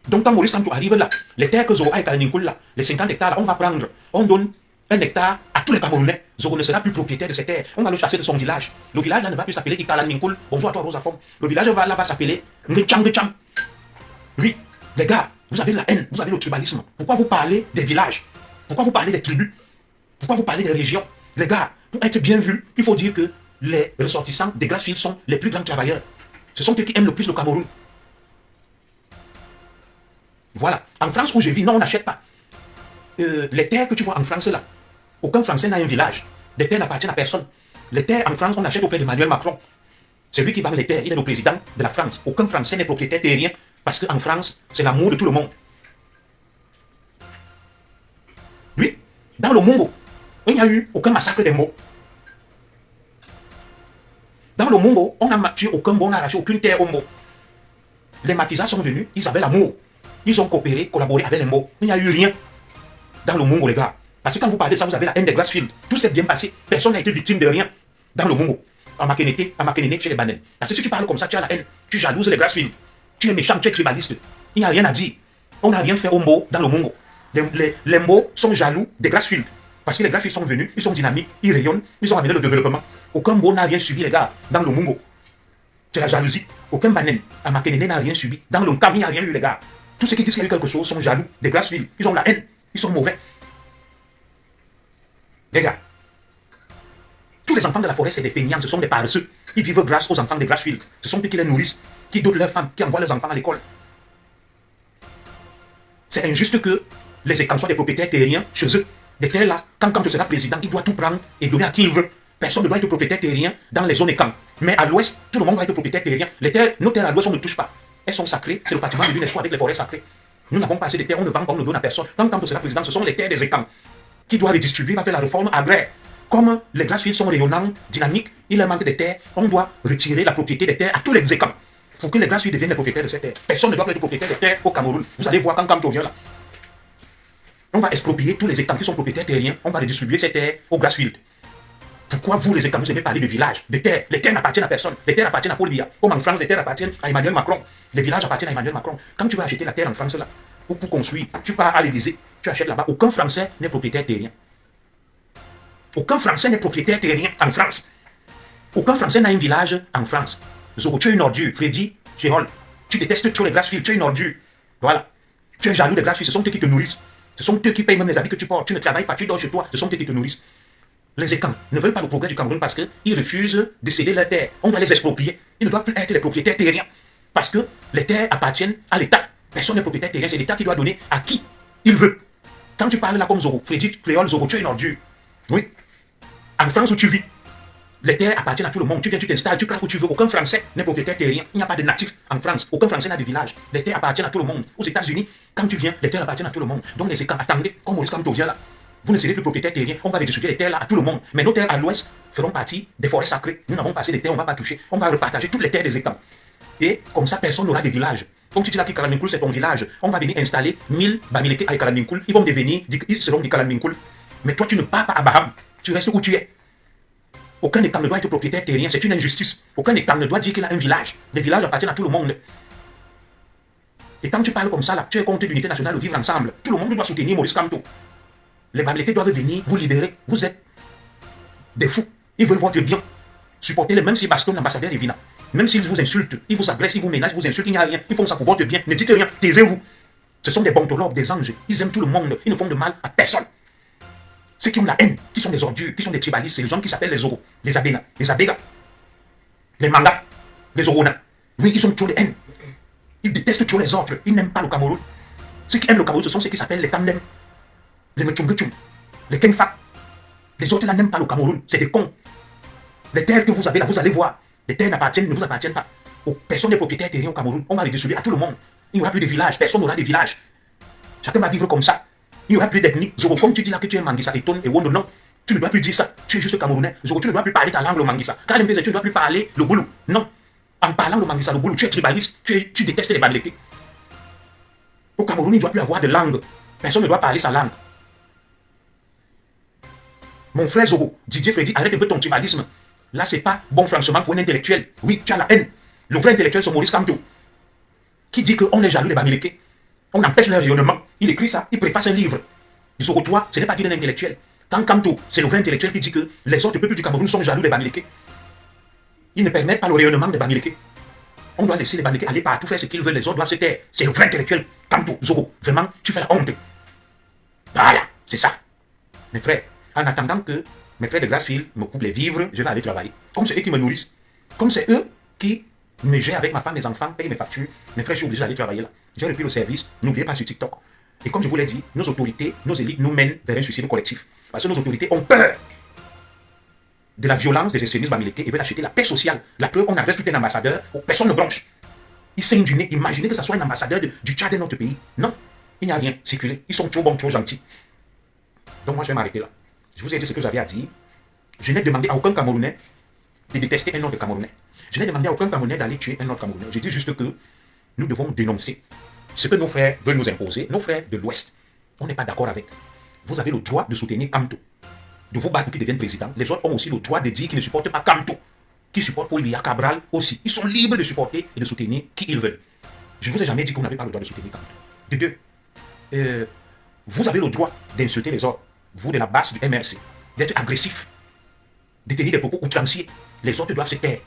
Donc quand Maurice Kamto arrive là, les terres que Zoro a et Kalaminkoul là, les 50 hectares là, on va prendre. On donne 1 hectare à tous les Camerounais. Zoro ne sera plus propriétaire de ces terres. On va le chasser de son village. Le village là ne va plus s'appeler Ikalaminkoul. Bonjour à toi Rosa Fom. Le village là va s'appeler Ngecham Ngecham. Oui, les gars, vous avez la haine, vous avez le tribalisme. Pourquoi vous parlez des villages? Pourquoi vous parlez des tribus? Pourquoi vous parlez des régions? Les gars, pour être bien vu, il faut dire que les ressortissants des Grassfield sont les plus grands travailleurs. Ce sont eux qui aiment le plus le Cameroun. Voilà. En France où je vis, non, on n'achète pas. Les terres que tu vois en France là, aucun Français n'a un village. Les terres n'appartiennent à personne. Les terres en France, on achète auprès d'Emmanuel Macron. C'est lui qui vend les terres. Il est le président de la France. Aucun Français n'est propriétaire terrien parce qu'en France, c'est l'amour de tout le monde. Oui, dans le Mongo, il n'y a eu aucun massacre des mots. Dans le Mongo, on n'a tué aucun mot, on n'a arraché aucune terre au mot. Les maquisards sont venus, ils avaient l'amour. Ils ont coopéré, collaboré avec les mots. Il n'y a eu rien dans le Mongo, les gars. Parce que quand vous parlez de ça, vous avez la haine des Grassfield. Tout s'est bien passé. Personne n'a été victime de rien dans le Mongo. À Makénété, chez les Banènes. Parce que si tu parles comme ça, tu as la haine. Tu jalouses les Grassfield. Tu es méchant, tu es tribaliste. Il n'y a rien à dire. On n'a rien fait aux mots dans le Mongo. Les mots sont jaloux des Grassfield. Parce que les Grassfield sont venus, ils sont dynamiques, ils rayonnent, ils ont amené le développement. Aucun mot n'a rien subi, les gars, dans le Mongo. C'est la jalousie. Aucun Banène à Makénété n'a rien subi. Dans le Nkam, il n'y a rien eu, les gars. Tous ceux qui disent qu'il y a eu quelque chose sont jaloux des Grassfield. Ils ont la haine. Ils sont mauvais. Les gars, Tous les enfants de la forêt, c'est des feignants, ce sont des paresseux. Ils vivent grâce aux enfants des Grassfield. Ce sont eux qui les nourrissent, qui dotent leurs femmes, qui envoient leurs enfants à l'école. C'est injuste que les écans soient des propriétaires terriens chez eux. Des terres là, quand sera président, il doit tout prendre et donner à qui il veut. Personne ne doit être propriétaire terrien dans les zones écans. Mais à l'ouest, tout le monde doit être propriétaire terrien. Les terres, nos terres à l'ouest, on ne touche pas. Elles sont sacrées, c'est le patrimoine de l'UNESCO avec les forêts sacrées. Nous n'avons pas assez de terres, on ne vend pas, on ne donne à personne. Quand sera président, ce sont les terres des écans qui doivent redistribuer, va faire la réforme agraire. Comme les Grassfield sont rayonnants, dynamiques, il leur manque de terres, on doit retirer la propriété des terres à tous les écans pour que les Grassfield deviennent les propriétaires de ces terres. Personne ne doit être propriétaire des terres au Cameroun. Vous allez voir quand Kamto vient là. On va exproprier tous les écans qui sont propriétaires terriens, on va redistribuer ces terres aux Grassfield. Pourquoi vous, les écans, vous aimez parler de villages, de terres? Les terres n'appartiennent à personne. Les terres appartiennent à Paul Biya. Comme en France, les terres appartiennent à Emmanuel Macron. Les villages appartiennent à Emmanuel Macron. Quand tu vas acheter la terre en France, là, pour construire, tu pars à l'Élysée, tu achètes là-bas. Aucun Français n'est propriétaire terrien. Aucun Français n'est propriétaire terrien en France. Aucun Français n'a un village en France. Zoro, tu es une ordure. Freddy, Gérald, tu détestes tous les Grassfield, tu es une ordure. Voilà. Tu es jaloux des Grassfield, ce sont eux qui te nourrissent. Ce sont eux qui payent même les habits que tu portes. Tu ne travailles pas, tu dors chez toi, ce sont eux qui te nourrissent. Les écans ne veulent pas le progrès du Cameroun parce qu'ils refusent de céder leurs terres. On doit les exproprier. Ils ne doivent plus être les propriétaires terriens. Parce que les terres appartiennent à l'État. Personne n'est propriétaire terrien, c'est l'État qui doit donner à qui il veut. Quand tu parles là comme Zoro, Freddy, Créole, Zoro, tu es une ordure. Oui. En France où tu vis, les terres appartiennent à tout le monde. Tu viens, tu t'installes, tu craques où tu veux. Aucun Français n'est propriétaire terrien. Il n'y a pas de natifs en France. Aucun Français n'a de village. Les terres appartiennent à tout le monde. Aux États-Unis, quand tu viens, les terres appartiennent à tout le monde. Donc les écans, attendez, comme Maurice Kamto vient là. Vous ne serez plus propriétaire terrien. On va redistribuer les terres là à tout le monde. Mais nos terres à l'ouest feront partie des forêts sacrées. Nous n'avons pas assez de terres, on ne va pas toucher. On va repartager toutes les terres des étangs. Et comme ça, personne n'aura de village. Comme tu dis là que Kalaminkoul, c'est ton village. On va venir installer 1000 Bamileke à Kalaminkoul. Ils vont devenir, ils seront des Kalaminkoul. Mais toi, tu ne pars pas à Baham. Tu restes où tu es. Aucun étang ne doit être propriétaire terrien. C'est une injustice. Aucun étang ne doit dire qu'il a un village. Les villages appartiennent à tout le monde. Et quand tu parles comme ça, là, tu es contre l'unité nationale de vivre ensemble. Tout le monde doit soutenir Maurice Kamto. Les Bamileke doivent venir vous libérer. Vous êtes des fous. Ils veulent votre bien. Supportez-les, même si Baston, l'ambassadeur, est vina. Même s'ils vous insultent, ils vous agressent, ils vous menacent, ils vous insultent, il n'y a rien. Ils font ça pour votre bien. Ne dites rien, taisez-vous. Ce sont des bontologues, des anges. Ils aiment tout le monde. Ils ne font de mal à personne. Ceux qui ont la haine, qui sont des ordures, qui sont des tribalistes, c'est les gens qui s'appellent les Zoro, les Abena, les Abega, les Manga, les Zorona. Oui, ils ont trop de haine. Ils détestent tous les autres. Ils n'aiment pas le Cameroun. Ceux qui aiment le Cameroun, ce sont ceux qui s'appellent les Tandem, les Mechungechung, les Kenfa. Les autres là n'aiment pas le Cameroun. C'est des cons. Les terres que vous avez là, vous allez voir. Les terres ne vous appartiennent pas. Personne n'est propriétaire terrien au Cameroun. On va redistribuer à tout le monde. Il n'y aura plus de villages. Personne n'aura de villages. Chacun va vivre comme ça. Il n'y aura plus d'ethnie. Zoro, comme tu dis là que tu es Manguissa, Eton et Wondo, non. Tu ne dois plus dire ça. Tu es juste Camerounais. Zoro, tu ne dois plus parler ta langue, le Manguissa. Car tu ne dois plus parler le Boulou. Non. En parlant le Manguissa, le Boulou, tu es tribaliste. Tu détestes les Bamileke. Au Cameroun, il ne doit plus avoir de langue. Personne ne doit parler sa langue. Mon frère Zoro, Didier Freddy, arrête un peu ton tribalisme. Là, c'est pas bon franchement pour un intellectuel. Oui, tu as la haine. Le vrai intellectuel, c'est Maurice Kamto, qui dit qu'on est jaloux des Bamileke. On empêche leur rayonnement. Il écrit ça, il préface un livre. Zoro, toi, ce n'est pas dire un intellectuel. Quand Kamto, c'est le vrai intellectuel qui dit que les autres peuples du Cameroun sont jaloux des Bamileke. Ils ne permettent pas le rayonnement des Bamileke. On doit laisser les Bamileke aller partout faire ce qu'ils veulent. Les autres doivent se taire. C'est le vrai intellectuel. Kamto, Zoro, vraiment, tu fais la honte. Voilà, c'est ça. Mes frères, en attendant que mes frères de Grassfield me coupent les vivres, je vais aller travailler. Comme c'est eux qui me nourrissent, comme c'est eux qui me gèrent avec ma femme, mes enfants, payent mes factures, mes frères, je suis obligé d'aller travailler là. J'ai repris le service, n'oubliez pas sur TikTok. Et comme je vous l'ai dit, nos autorités, nos élites nous mènent vers un suicide collectif. Parce que nos autorités ont peur de la violence des extrémistes bamileke et veulent acheter la paix sociale. La preuve, on adresse tout un ambassadeur, personne ne bronche. Ils saignent du nez. Imaginez que ce soit un ambassadeur du Tchad de notre pays. Non, il n'y a rien. Circulez. Ils sont trop bons, trop gentils. Donc moi, je vais m'arrêter là. Je vous ai dit ce que j'avais à dire. Je n'ai demandé à aucun Camerounais de détester un autre Camerounais. Je n'ai demandé à aucun Camerounais d'aller tuer un autre Camerounais. Je dis juste que nous devons dénoncer ce que nos frères veulent nous imposer. Nos frères de l'Ouest, on n'est pas d'accord avec. Vous avez le droit de soutenir Kamto, de vous battre pour qu'il devienne président. Les autres ont aussi le droit de dire qu'ils ne supportent pas Kamto, qu'ils supportent Paul Biya, Cabral aussi. Ils sont libres de supporter et de soutenir qui ils veulent. Je ne vous ai jamais dit qu'on n'avait pas le droit de soutenir Kamto. De deux, vous avez le droit d'insulter les autres, vous de la base du MRC, d'être agressif, de tenir des propos outranciers. Les autres doivent se taire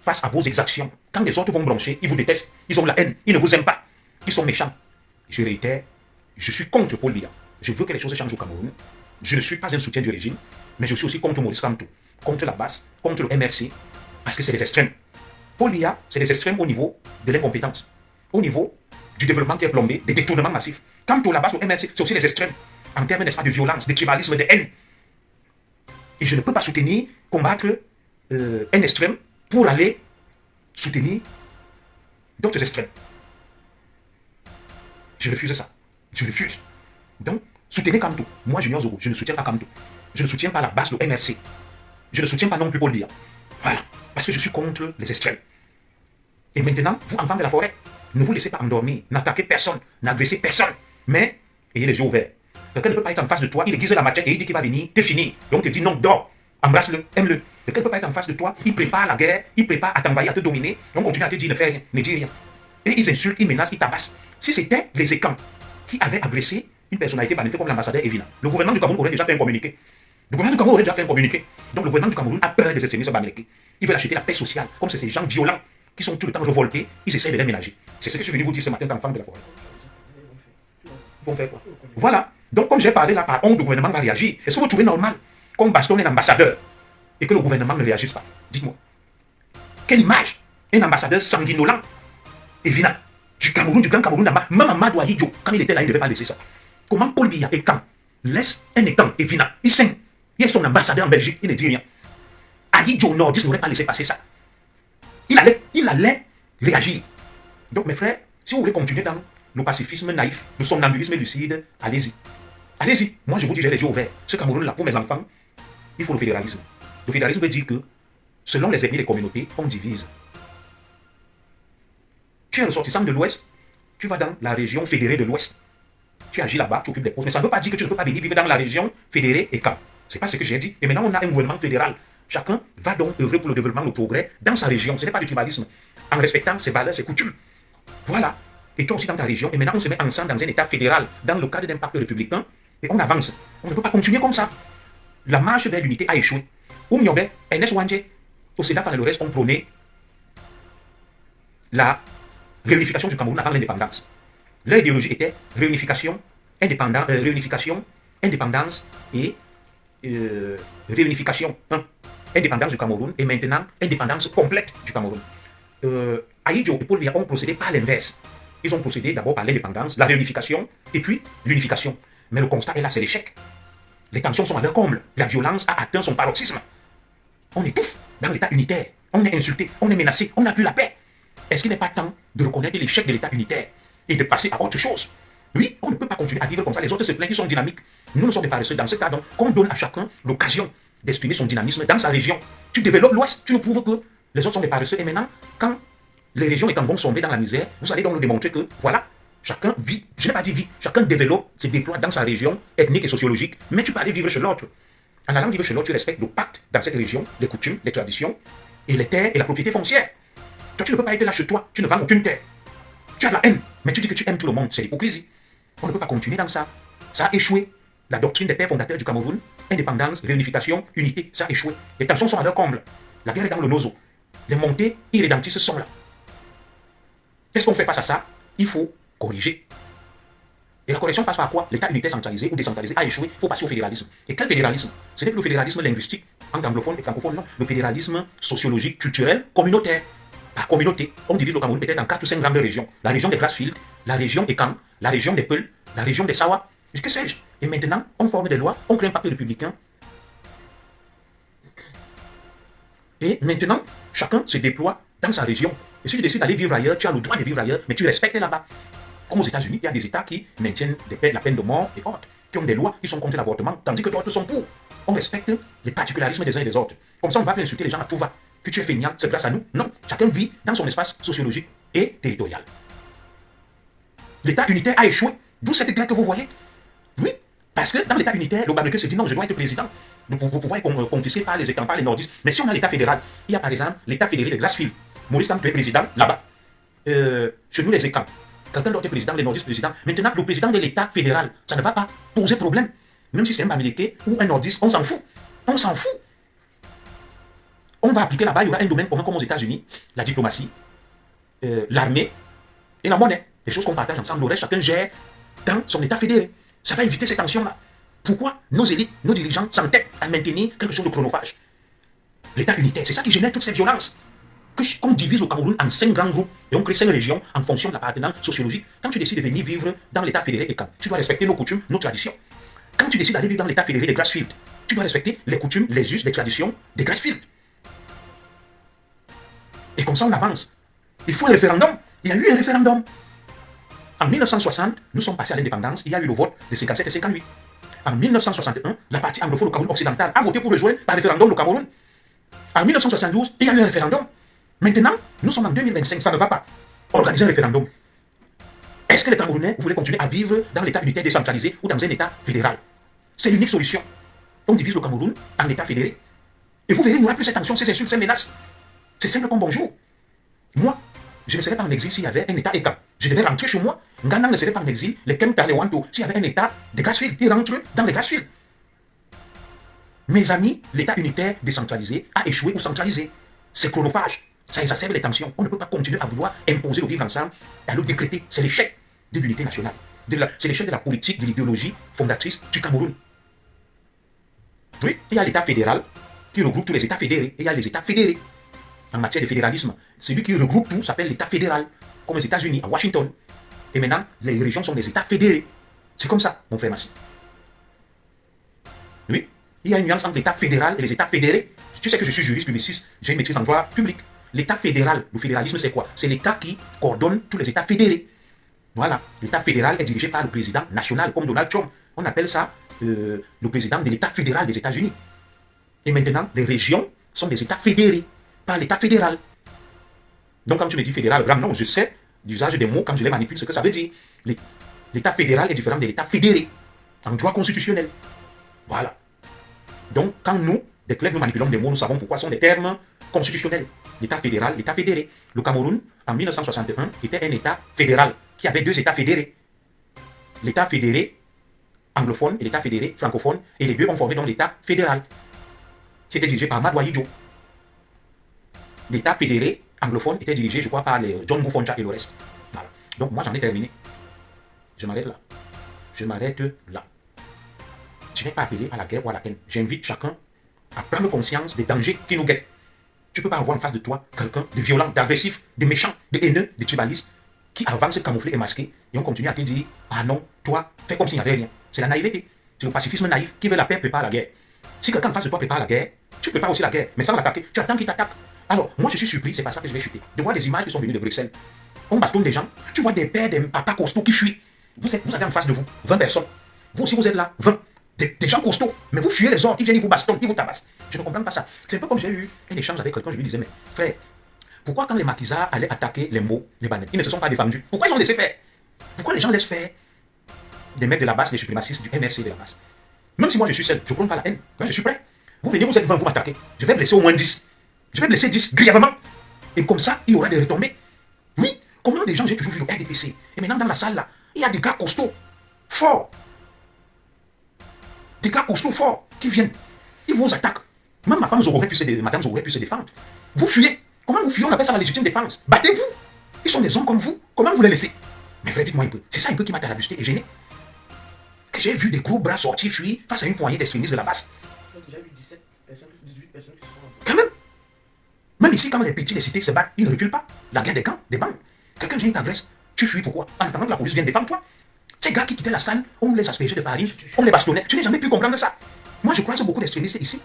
face à vos exactions. Quand les autres vont broncher, ils vous détestent, ils ont la haine, ils ne vous aiment pas, ils sont méchants. Je réitère, je suis contre Paul Biya. Je veux que les choses changent au Cameroun. Je ne suis pas un soutien du régime, mais je suis aussi contre Maurice Kamto. contre la base, contre le MRC, parce que c'est des extrêmes. Paul Biya, c'est des extrêmes au niveau de l'incompétence, au niveau du développement qui est plombé, des détournements massifs. Quant à la base, le MRC, c'est aussi les extrêmes, en termes n'est-ce pas, de violence, de tribalisme, de haine. Et je ne peux pas soutenir, combattre un extrême pour aller soutenir d'autres extrêmes. Je refuse ça. Je refuse. Donc, soutenez Kamto. Moi, Junior Zoro, je ne soutiens pas Kamto. Je ne soutiens pas la base de MRC. Je ne soutiens pas non plus Paul Biya. Voilà. Parce que je suis contre les extrêmes. Et maintenant, vous, enfants de la forêt, ne vous laissez pas endormir. N'attaquez personne. N'agressez personne. Mais, ayez les yeux ouverts. Quelqu'un ne peut pas être en face de toi, il aiguise la machette et il dit qu'il va venir te finir. Donc, il te dit non, dors. Embrasse-le, aime-le. Quelqu'un ne peut pas être en face de toi, il prépare la guerre, il prépare à t'envahir, à te dominer. Donc, continue à te dire ne fais rien, ne dis rien. Et ils insultent, ils menacent, ils tabassent. Si c'était les écans qui avaient agressé une personnalité magnifique comme l'ambassadeur Evina, le gouvernement du Cameroun aurait déjà fait un communiqué. Le gouvernement du Cameroun aurait déjà fait un communiqué. Donc le gouvernement du Cameroun a peur des extrémistes bamileke. Ils veulent acheter la paix sociale, comme c'est ces gens violents qui sont tout le temps révoltés, ils essaient de les ménager. C'est ce que je suis venu vous dire ce matin, enfants de la forêt. Ils vont faire quoi? Voilà. Donc comme j'ai parlé là, par honte, le gouvernement va réagir. Est-ce que vous trouvez normal qu'on bastonne un ambassadeur et que le gouvernement ne réagisse pas? Dites-moi. Quelle image? Un ambassadeur sanguinolent, Evina, du Cameroun, du Grand Cameroun, même Amadou Ahidjo, quand il était là, il ne devait pas laisser ça. Comment Paul Biya et quand laisse un étang, Evina, il saigne. Il est son ambassadeur en Belgique, il ne dit rien. Ahidjo Nordis n'aurait pas laissé passer ça. Il allait réagir. Donc mes frères, si vous voulez continuer dans le pacifisme naïf, le somnambulisme lucide, allez-y. Allez-y. Moi je vous dis, j'ai les yeux ouverts. Ce Cameroun là, pour mes enfants, il faut le fédéralisme. Le fédéralisme veut dire que, selon les ethnies des communautés, on divise. Tu es ressortissant de l'Ouest, tu vas dans la région fédérée de l'Ouest. Tu agis là-bas, tu occupes des postes. Mais ça ne veut pas dire que tu ne peux pas venir vivre dans la région fédérée et quand. Ce n'est pas ce que j'ai dit. Et maintenant, on a un gouvernement fédéral. Chacun va donc œuvrer pour le développement, le progrès dans sa région. Ce n'est pas du tribalisme. En respectant ses valeurs, ses coutumes. Voilà. Et toi aussi dans ta région. Et maintenant, on se met ensemble dans un État fédéral, dans le cadre d'un pacte républicain. Et on avance. On ne peut pas continuer comme ça. La marche vers l'unité a échoué. Oumiobe, Ernest Wandje, au Sénat Fanelores ont prôné la réunification du Cameroun avant l'indépendance. Leur idéologie était réunification, indépendance et réunification. Indépendance du Cameroun et maintenant indépendance complète du Cameroun. Ahidjo et Paul Biya ont procédé par l'inverse. Ils ont procédé d'abord par l'indépendance, la réunification et puis l'unification. Mais le constat est là, c'est l'échec. Les tensions sont à leur comble. La violence a atteint son paroxysme. On étouffe dans l'État unitaire. On est insulté, on est menacé, on n'a plus la paix. Est-ce qu'il n'est pas temps de reconnaître l'échec de l'État unitaire et de passer à autre chose? Oui, on ne peut pas continuer à vivre comme ça. Les autres se plaignent, ils sont dynamiques. Nous, nous sommes des paresseux. Dans ce cas, donc, qu'on donne à chacun l'occasion d'exprimer son dynamisme dans sa région. Tu développes l'Ouest, tu nous prouves que les autres sont des paresseux. Et maintenant, quand les régions étant vont sombrer dans la misère, vous allez donc nous démontrer que, voilà, chacun vit, je n'ai pas dit vit, chacun développe, se déploie dans sa région ethnique et sociologique, mais tu peux aller vivre chez l'autre. En allant vivre chez l'autre, tu respectes le pacte dans cette région, les coutumes, les traditions, et les terres et la propriété foncière. Toi, tu ne peux pas être là chez toi, tu ne vends aucune terre. Tu as de la haine, mais tu dis que tu aimes tout le monde, c'est l'hypocrisie. On ne peut pas continuer dans ça. Ça a échoué. La doctrine des pères fondateurs du Cameroun, indépendance, réunification, unité, ça a échoué. Les tensions sont à leur comble. La guerre est dans le nozo. Les montées irrédentistes sont là. Qu'est-ce qu'on fait face à ça? Il faut corriger. Et la correction passe par quoi? L'État unitaire centralisé ou décentralisé a échoué, il faut passer au fédéralisme. Et quel fédéralisme? Ce n'est plus le fédéralisme linguistique, anglophone et francophone, non. Le fédéralisme sociologique, culturel, communautaire. Par communauté, on divise le Cameroun peut-être en 4 ou 5 grandes régions. La région des Grassfield, la région des Kang, la région des Peul, la région des Sawa, que sais-je. Et maintenant, on forme des lois, on crée un pacte républicain. Et maintenant, chacun se déploie dans sa région. Et si tu décides d'aller vivre ailleurs, tu as le droit de vivre ailleurs, mais tu respectes là-bas. Comme aux États-Unis, il y a des États qui maintiennent la peine de mort et autres, qui ont des lois qui sont contre l'avortement, tandis que d'autres sont pour. On respecte les particularismes des uns et des autres. Comme ça, on ne va pas insulter les gens à tout va. Que tu es feignant, c'est grâce à nous. Non, chacun vit dans son espace sociologique et territorial. L'État unitaire a échoué. D'où cette guerre que vous voyez. Oui, parce que dans l'État unitaire, le Bamileke se dit non, je dois être président. Vous pouvez être confisqué par les états, par les nordistes. Mais si on a l'État fédéral, il y a par exemple l'État fédéré de Grassfield. Maurice Kamto est président là-bas. Chez nous, les écans. Quelqu'un d'autre est président, les nordistes président. Maintenant, le président de l'État fédéral, ça ne va pas poser problème. Même si c'est un Bamileke ou un nordiste, on s'en fout. On s'en fout. On va appliquer là-bas, il y aura un domaine commun comme aux États-Unis, la diplomatie, l'armée et la monnaie. Les choses qu'on partage ensemble, le reste, chacun gère dans son État fédéré. Ça va éviter ces tensions-là. Pourquoi nos élites, nos dirigeants s'entêtent à maintenir quelque chose de chronophage? l'État unitaire. C'est ça qui génère toute cette violence. Qu'on divise le Cameroun en 5 grands groupes et on crée 5 régions en fonction de l'appartenance sociologique. Quand tu décides de venir vivre dans l'État fédéré et quand tu dois respecter nos coutumes, nos traditions. Quand tu décides d'aller vivre dans l'État fédéré de Grassfield, tu dois respecter les coutumes, les us, les traditions de Grassfield. Et comme ça, on avance. Il faut un référendum. Il y a eu un référendum. En 1960, nous sommes passés à l'indépendance. Il y a eu le vote de 57 et 58. En 1961, la partie anglophone au Cameroun occidental a voté pour rejoindre par référendum le Cameroun. En 1972, il y a eu un référendum. Maintenant, nous sommes en 2025, ça ne va pas. Organiser un référendum. Est-ce que les Camerounais voulaient continuer à vivre dans l'État unitaire décentralisé ou dans un État fédéral? C'est l'unique solution. On divise le Cameroun en État fédéré. Et vous verrez, il n'y aura plus cette tension, ces insultes, ces menaces. C'est simple comme bonjour. Moi, je ne serais pas en exil s'il y avait un État égal. Je devais rentrer chez moi. Ghana ne serait pas en exil. Les Kempta, les Wanto, s'il y avait un État de Grassfield, ils rentrent dans les Grassfield. Mes amis, l'État unitaire décentralisé a échoué ou centralisé. C'est chronophage. Ça exacerbe les tensions. On ne peut pas continuer à vouloir imposer le vivre ensemble et à le décréter. C'est l'échec de l'unité nationale. C'est l'échec de la politique, de l'idéologie fondatrice du Cameroun. Oui, il y a l'État fédéral qui regroupe tous les États fédérés. Et il y a les États fédérés. En matière de fédéralisme, celui qui regroupe tout s'appelle l'État fédéral, comme aux États-Unis, à Washington. Et maintenant, les régions sont des États fédérés. C'est comme ça, mon frère Massi. Oui, il y a une nuance entre l'État fédéral et les États fédérés. Tu sais que je suis juriste publiciste, j'ai une maîtrise en droit public. L'État fédéral, le fédéralisme, c'est quoi? C'est l'État qui coordonne tous les États fédérés. Voilà, l'État fédéral est dirigé par le président national, comme Donald Trump. On appelle ça le président de l'État fédéral des États-Unis. Et maintenant, les régions sont des États fédérés par l'État fédéral. Donc quand tu me dis fédéral, non, je sais l'usage des mots quand je les manipule, ce que ça veut dire. L'État fédéral est différent de l'État fédéré, en droit constitutionnel. Voilà. Donc quand nous, des clercs, nous manipulons des mots, nous savons pourquoi ce sont des termes constitutionnels. L'État fédéral, l'État fédéré. Le Cameroun, en 1961, était un État fédéral qui avait 2 États fédérés. L'État fédéré anglophone et l'État fédéré francophone, et les deux ont formé donc l'État fédéral, qui était dirigé par Madoua Idjo. L'État fédéré anglophone était dirigé, je crois, par les John Moufoncha et le reste. Voilà. Donc moi, j'en ai terminé. Je m'arrête là. Je m'arrête là. Je n'ai pas appelé à la guerre ou à la haine. J'invite chacun à prendre conscience des dangers qui nous guettent. Tu ne peux pas avoir en face de toi quelqu'un de violent, d'agressif, de méchant, de haineux, de tribaliste, qui avance camouflé et masqué, et on continue à te dire, ah non, toi, fais comme s'il n'y avait rien. C'est la naïveté. C'est le pacifisme naïf. Qui veut la paix prépare la guerre. Si quelqu'un en face de toi prépare la guerre, tu prépares aussi la guerre, mais sans l'attaquer. Tu attends qu'il t'attaque. Alors, moi je suis surpris, c'est pas ça que je vais chuter. De voir des images qui sont venues de Bruxelles. On bastonne des gens, tu vois des pères, des papas costauds qui fuient. Vous avez en face de vous 20 personnes. Vous aussi vous êtes là, 20. Des gens costauds. Mais vous fuyez les autres, ils viennent, ils vous bastonnent, ils vous tabassent. Je ne comprends pas ça. C'est un peu comme j'ai eu un échange avec quelqu'un, je lui disais, mais frère, pourquoi quand les maquisards allaient attaquer les mots, les bannettes, ils ne se sont pas défendus? Pourquoi ils ont laissé faire? Pourquoi les gens laissent faire des mecs de la base, des suprémacistes du MRC de la base? Même si moi je suis seul, je ne prends pas la haine. Moi je suis prêt. Vous venez, vous êtes 20, vous m'attaquez. Je vais blesser au moins 10. Je vais blesser 10 grièvement. Et comme ça, il y aura des retombées. Oui, combien de gens j'ai toujours vu au RDPC? Et maintenant dans la salle là, il y a des gars costauds, forts. Des gars costauds forts qui viennent. Ils vous attaquent. Même madame Zoro aurait pu se défendre. Vous fuyez. Comment vous fuyez? On appelle ça la légitime défense. Battez-vous. Ils sont des hommes comme vous. Comment vous les laissez? Mais frère, dites-moi un peu. C'est ça un peu qui m'a tarabusté et gêné. Que j'ai vu des gros bras sortir fuir face à une poignée d'extrémistes de la base. J'ai vu 17 personnes, 18 personnes qui se sont... Quand même. Même ici, quand les petits des cités se battent, ils ne reculent pas. La guerre des camps, des bandes. Quelqu'un vient t'agresse. Tu fuis pourquoi? En attendant que la police vienne défendre toi. Ces gars qui quittaient la salle, on les aspergeait de farine, on les bastonnait. Tu n'as jamais pu comprendre ça. Moi, je croise beaucoup d'extrémistes ici.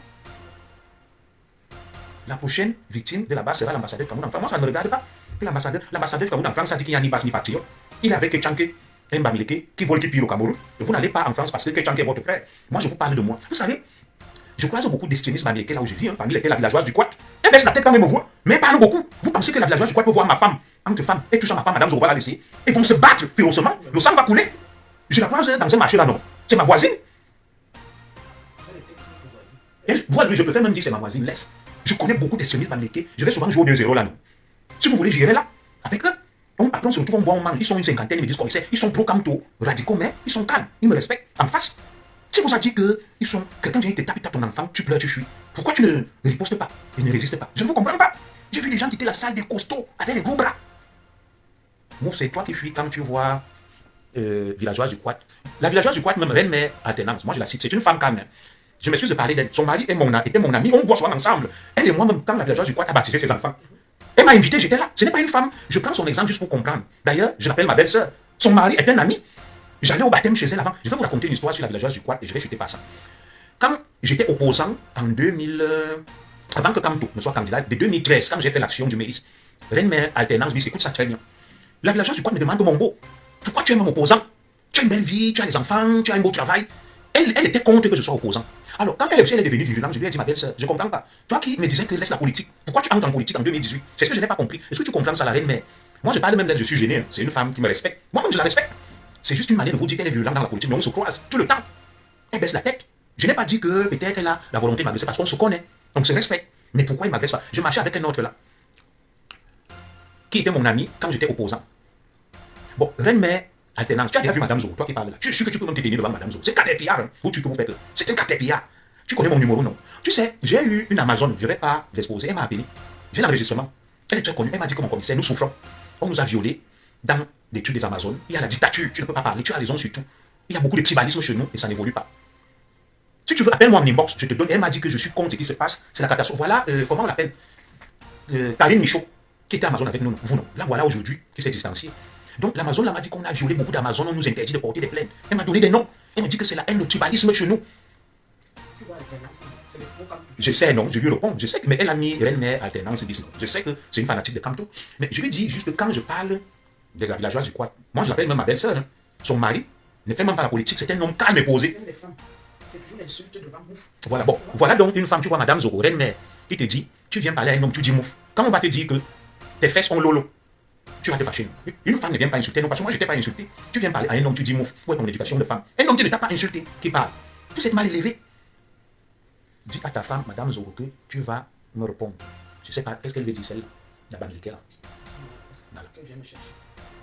La prochaine victime de la base sera l'ambassadeur du Cameroun en France. Moi, ça ne me regarde pas. L'ambassadeur du Cameroun en France a dit qu'il n'y a ni base ni patriote. Il est avec Tchanké, un Bamileke, qui vole, qui pille au Cameroun. Et vous n'allez pas en France parce que Tchanké est votre frère. Moi, je vous parle de moi. Vous savez, je croise beaucoup d'extrémistes Bamileke là où je vis, parmi lesquels la villageoise du Quat. Elle baisse la tête quand elle me voit, mais elle parle beaucoup. Vous pensez que la villageoise du Quat peut voir ma femme, entre femmes, et touche à ma femme, madame, je vais la laisser. Et vont se battre férocement, le sang va couler. Je la croise dans un marché là, non. C'est ma voisine. Elle, moi, je préfère même dire c'est ma voisine, laisse. Je connais beaucoup d'extrémistes Bamileke. Je vais souvent jouer au 2-0 là, non. Si vous voulez gérer là, avec eux, après on se retrouve, on boit, on mange. Ils sont une cinquantaine, ils me disent commissaire, ils sont pro-camto, radicaux, mais ils sont calmes, ils me respectent en face. Si vous a dit que ils sont, quelqu'un vient te taper ton enfant, tu pleures, tu fuis. Pourquoi tu ne ripostes pas et ne résistes pas? Je ne vous comprends pas. J'ai vu des gens quitter la salle des costauds avec les gros bras. Bon, c'est toi qui fuis quand tu vois villageoise du Quat. La villageoise du Quat, même reine mère alternance, moi je la cite, c'est une femme calme. Je m'excuse de parler d'elle. Son mari était mon ami. On boit souvent ensemble. Elle et moi-même, quand la villageoise du Quad a baptisé ses enfants. Elle m'a invité, j'étais là. Ce n'est pas une femme. Je prends son exemple juste pour comprendre. D'ailleurs, je l'appelle ma belle-sœur. Son mari est un ami. J'allais au baptême chez elle avant. Je vais vous raconter une histoire sur la villageoise du Quad et je vais chuter par ça. Quand j'étais opposant en 2000, avant que Kamto ne soit candidat, de 2013, quand j'ai fait l'action du MEIS, Reine-Mère Alternance bis, écoute ça très bien. La villageoise du Quad me demande, mon beau, pourquoi tu es même opposant? Tu as une belle vie, tu as des enfants, tu as un beau travail. Elle était contre que je sois opposant. Alors, quand elle est devenue virulente, je lui ai dit, ma belle-sœur, je ne comprends pas. Toi qui me disais que laisse la politique, pourquoi tu entres en politique en 2018? C'est ce que je n'ai pas compris. Est-ce que tu comprends ça, la reine-mère? Moi, je parle même d'elle, je suis gêné. C'est une femme qui me respecte. Moi-même, je la respecte. C'est juste une manière de vous dire qu'elle est violente dans la politique, mais on se croise tout le temps. Elle baisse la tête. Je n'ai pas dit que peut-être elle a la volonté de m'agresser parce qu'on se connaît. Donc, se respecte. Mais pourquoi il ne m'agresse pas? Je marchais avec un autre là, qui était mon ami quand j'étais opposant. Bon, reine-mère Alternance, tu as déjà vu Madame Zo, toi qui parles là. Tu es sûr que tu peux même te tenir devant Madame Zo. C'est Caterpillar, hein, où tu que vous faites là. C'est un Caterpillar. Tu connais mon numéro, non? Tu sais, j'ai eu une Amazon, je ne vais pas l'exposer, elle m'a appelé. J'ai l'enregistrement. Elle est très connue, elle m'a dit que mon commissaire, nous souffrons. On nous a violés dans des trucs des Amazones. Il y a la dictature, tu ne peux pas parler, tu as raison sur tout. Il y a beaucoup de tribalisme chez nous et ça n'évolue pas. Si tu veux, appelle-moi en inbox, je te donne. Elle m'a dit que je suis contre ce qui se passe, c'est la catastrophe. Voilà, comment on l'appelle? Karine Michaud, qui était Amazon avec nous, vous non. Là, voilà aujourd'hui, qui s'est distancié. Donc, l'Amazon m'a dit qu'on a violé beaucoup d'Amazon, on nous interdit de porter des plaintes. Elle m'a donné des noms. Elle m'a dit que c'est la haine, le tribalisme chez nous. Je sais, non, je lui réponds. Je sais que, mais elle a mis Reine-Mère Alternance Business. Je sais que c'est une fanatique de Kamto. Mais je lui dis juste que quand je parle de la villageoise du Quad, moi je l'appelle même ma belle-sœur. Hein. Son mari ne fait même pas la politique, c'est un homme calme et posé. C'est toujours l'insulte devant Mouf. Voilà, bon, voilà donc une femme, tu vois, Madame Zoro, Reine-Mère, qui te dit, tu viens parler à un homme, tu dis Mouf. Quand on va te dire que tes fesses ont lolo, tu vas te fâcher. Une femme ne vient pas insulter, non, parce que moi je n'étais pas insulté. Tu viens parler à un homme, tu dis Mouf. Où est ton éducation de femme? Un homme qui ne t'a pas insulté, qui parle. Tout c'est mal élevé. Dis à ta femme, Madame Zoro, que tu vas me répondre. Je ne sais pas, qu'est-ce qu'elle veut dire celle-là? La Bamileke là. Voilà.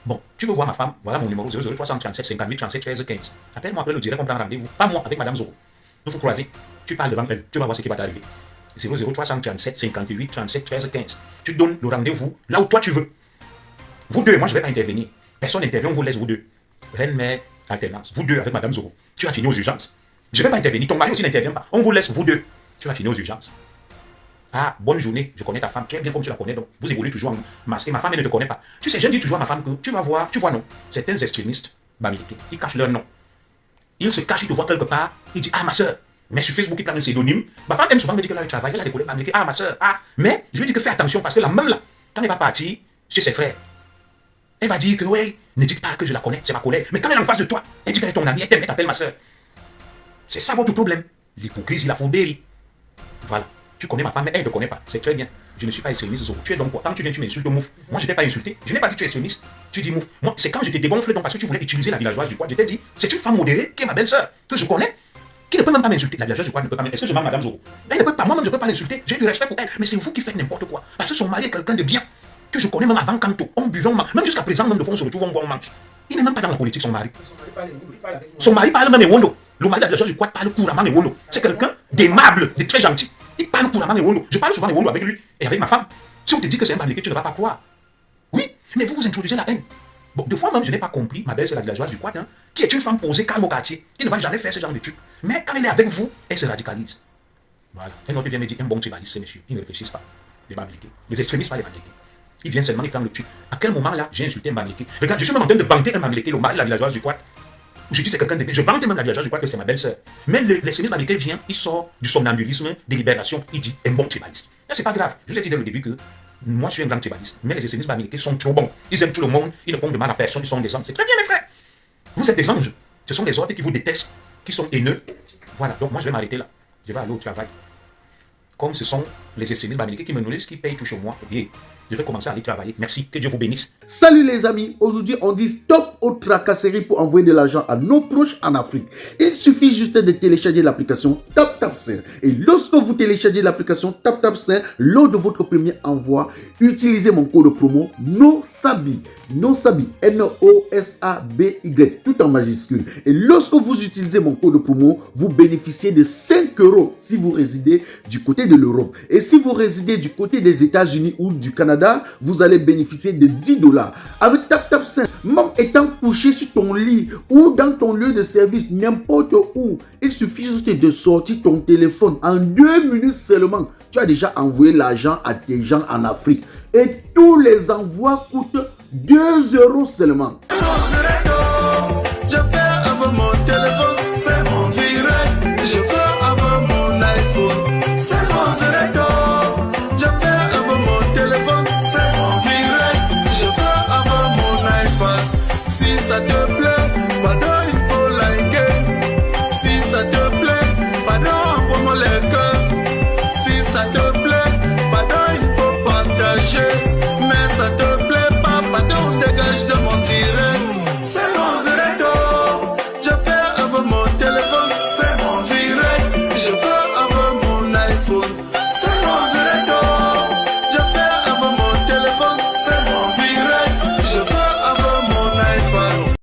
Bon, tu veux voir ma femme? Voilà mon numéro 00337 58 37 13 15. Appelle-moi après le direct, on prend rendez-vous. Pas moi, avec Madame Zoro. Nous vous croisez. Tu parles devant elle. Tu vas voir ce qui va t'arriver. 00337 58 37 13 15. Tu donnes le rendez-vous là où toi tu veux. Vous deux, moi je ne vais pas intervenir. Personne n'intervient, on vous laisse vous deux. Reine-Mère Alternance. Vous deux avec Madame Zoro. Tu vas finir aux urgences. Je ne vais pas intervenir. Ton mari aussi n'intervient pas. On vous laisse vous deux. Tu vas finir aux urgences. Ah, bonne journée. Je connais ta femme. Tu es bien comme tu la connais. Donc, vous évoluez toujours en masqué. Ma femme, elle ne te connaît pas. Tu sais, je dis toujours à ma femme que tu vas voir. Tu vois, non. Certains extrémistes bamileke, ils cachent leur nom. Ils se cachent, ils te voient quelque part. Ils disent, ah, ma soeur. Mais sur Facebook, ils prennent un pseudonyme. Ma femme aime souvent me dire qu'elle a un travail. Elle a des collègues bamileke. Ah, ma soeur. Ah. Mais je lui dis que fais attention parce que la même là, quand elle va partir chez ses frères, elle va dire que, ouais, ne dites pas que je la connais. C'est ma collègue. Mais quand elle est en face de toi, elle dit qu'elle est ton amie. Elle t'aime, elle t'appelle ma soeur. C'est ça votre problème. L'hypocrisie, la fourberie. Voilà. Tu connais ma femme, mais elle ne te connaît pas. C'est très bien. Je ne suis pas extrémiste. Tu es donc quoi? Quand tu viens, tu m'insultes, Mouf. Moi, je ne t'ai pas insulté. Je n'ai pas dit que tu es extrémiste. Tu dis Mouf. Moi, c'est quand je t'ai dégonflé donc parce que tu voulais utiliser la villageoise du Quad. Je t'ai dit, c'est une femme modérée qui est ma belle-sœur, que je connais, qui ne peut même pas m'insulter. La villageoise du Quad ne peut pas m'insulter. Est-ce que je m'appelle Madame Zoro? Elle ne peut pas. Moi-même, je ne peux pas l'insulter. J'ai du respect pour elle. Mais c'est vous qui faites n'importe quoi. Parce que son mari est quelqu'un de bien, que je connais même avant Kamto. On buvait, on mange. Même jusqu'à présent, même de fond, on se retrouve, on boit, on mange. Il n'est même pas dans la politique, son mari. Son mari parle même Ewondo. Le mari de la villageoise du Quad parle couramment Ewondo. C'est quelqu'un d'aimable, de très gentil. Il parle couramment Ewondo. Je parle souvent Ewondo avec lui et avec ma femme. Si on te dit que c'est un bamileke, tu ne vas pas croire. Oui, mais vous vous introduisez la haine. Bon, deux fois même, je n'ai pas compris. Ma belle, c'est la villageoise du Quad, hein, qui est une femme posée, calme au quartier, qui ne va jamais faire ce genre de truc. Mais quand elle est avec vous, elle se radicalise. Voilà. Un autre vient me dire, un bon tribaliste, c'est monsieur. Ils ne réfléchissent pas. Les bamileke. Les extrémistes, pas les bamileke. Ils viennent seulement, ils prennent le truc. À quel moment là, j'ai insulté un bamileke? Regarde, je suis même en train de vanter un bamileke, le mari de la villageoise du Quad. Je dis c'est quelqu'un de bien. Je vante même la villageoise, je crois que c'est ma belle-sœur. Mais l'extrémisme bamileke vient, il sort du somnambulisme, des libérations, il dit un bon tribaliste. Mais c'est pas grave. Je vous ai dit dès le début que moi je suis un grand tribaliste. Mais les extrémistes bamileke sont trop bons. Ils aiment tout le monde, ils ne font de mal à personne, ils sont des anges. C'est très bien mes frères. Vous êtes des anges. Ce sont des autres qui vous détestent, qui sont haineux. Voilà, donc moi je vais m'arrêter là. Je vais aller au travail. Comme ce sont les extrémistes bamileke qui me nourrissent, qui payent tout chez moi, et je vais commencer à aller travailler. Merci, que Dieu vous bénisse. Salut les amis, aujourd'hui on dit stop aux tracasseries pour envoyer de l'argent à nos proches en Afrique. Il suffit juste de télécharger l'application TapTapSend. Et lorsque vous téléchargez l'application TapTapSend, lors de votre premier envoi, utilisez mon code promo NOSABI. NOSABI, N-O-S-A-B-Y, tout en majuscule. Et lorsque vous utilisez mon code promo, vous bénéficiez de 5 € si vous résidez du côté de l'Europe. Et si vous résidez du côté des États-Unis ou du Canada, vous allez bénéficier de 10 $. Avec TapTapSend, même étant couché sur ton lit ou dans ton lieu de service, n'importe où. Il suffit juste de sortir ton téléphone. En 2 minutes seulement, tu as déjà envoyé l'argent à tes gens en Afrique. Et tous les envois coûtent 2 € seulement.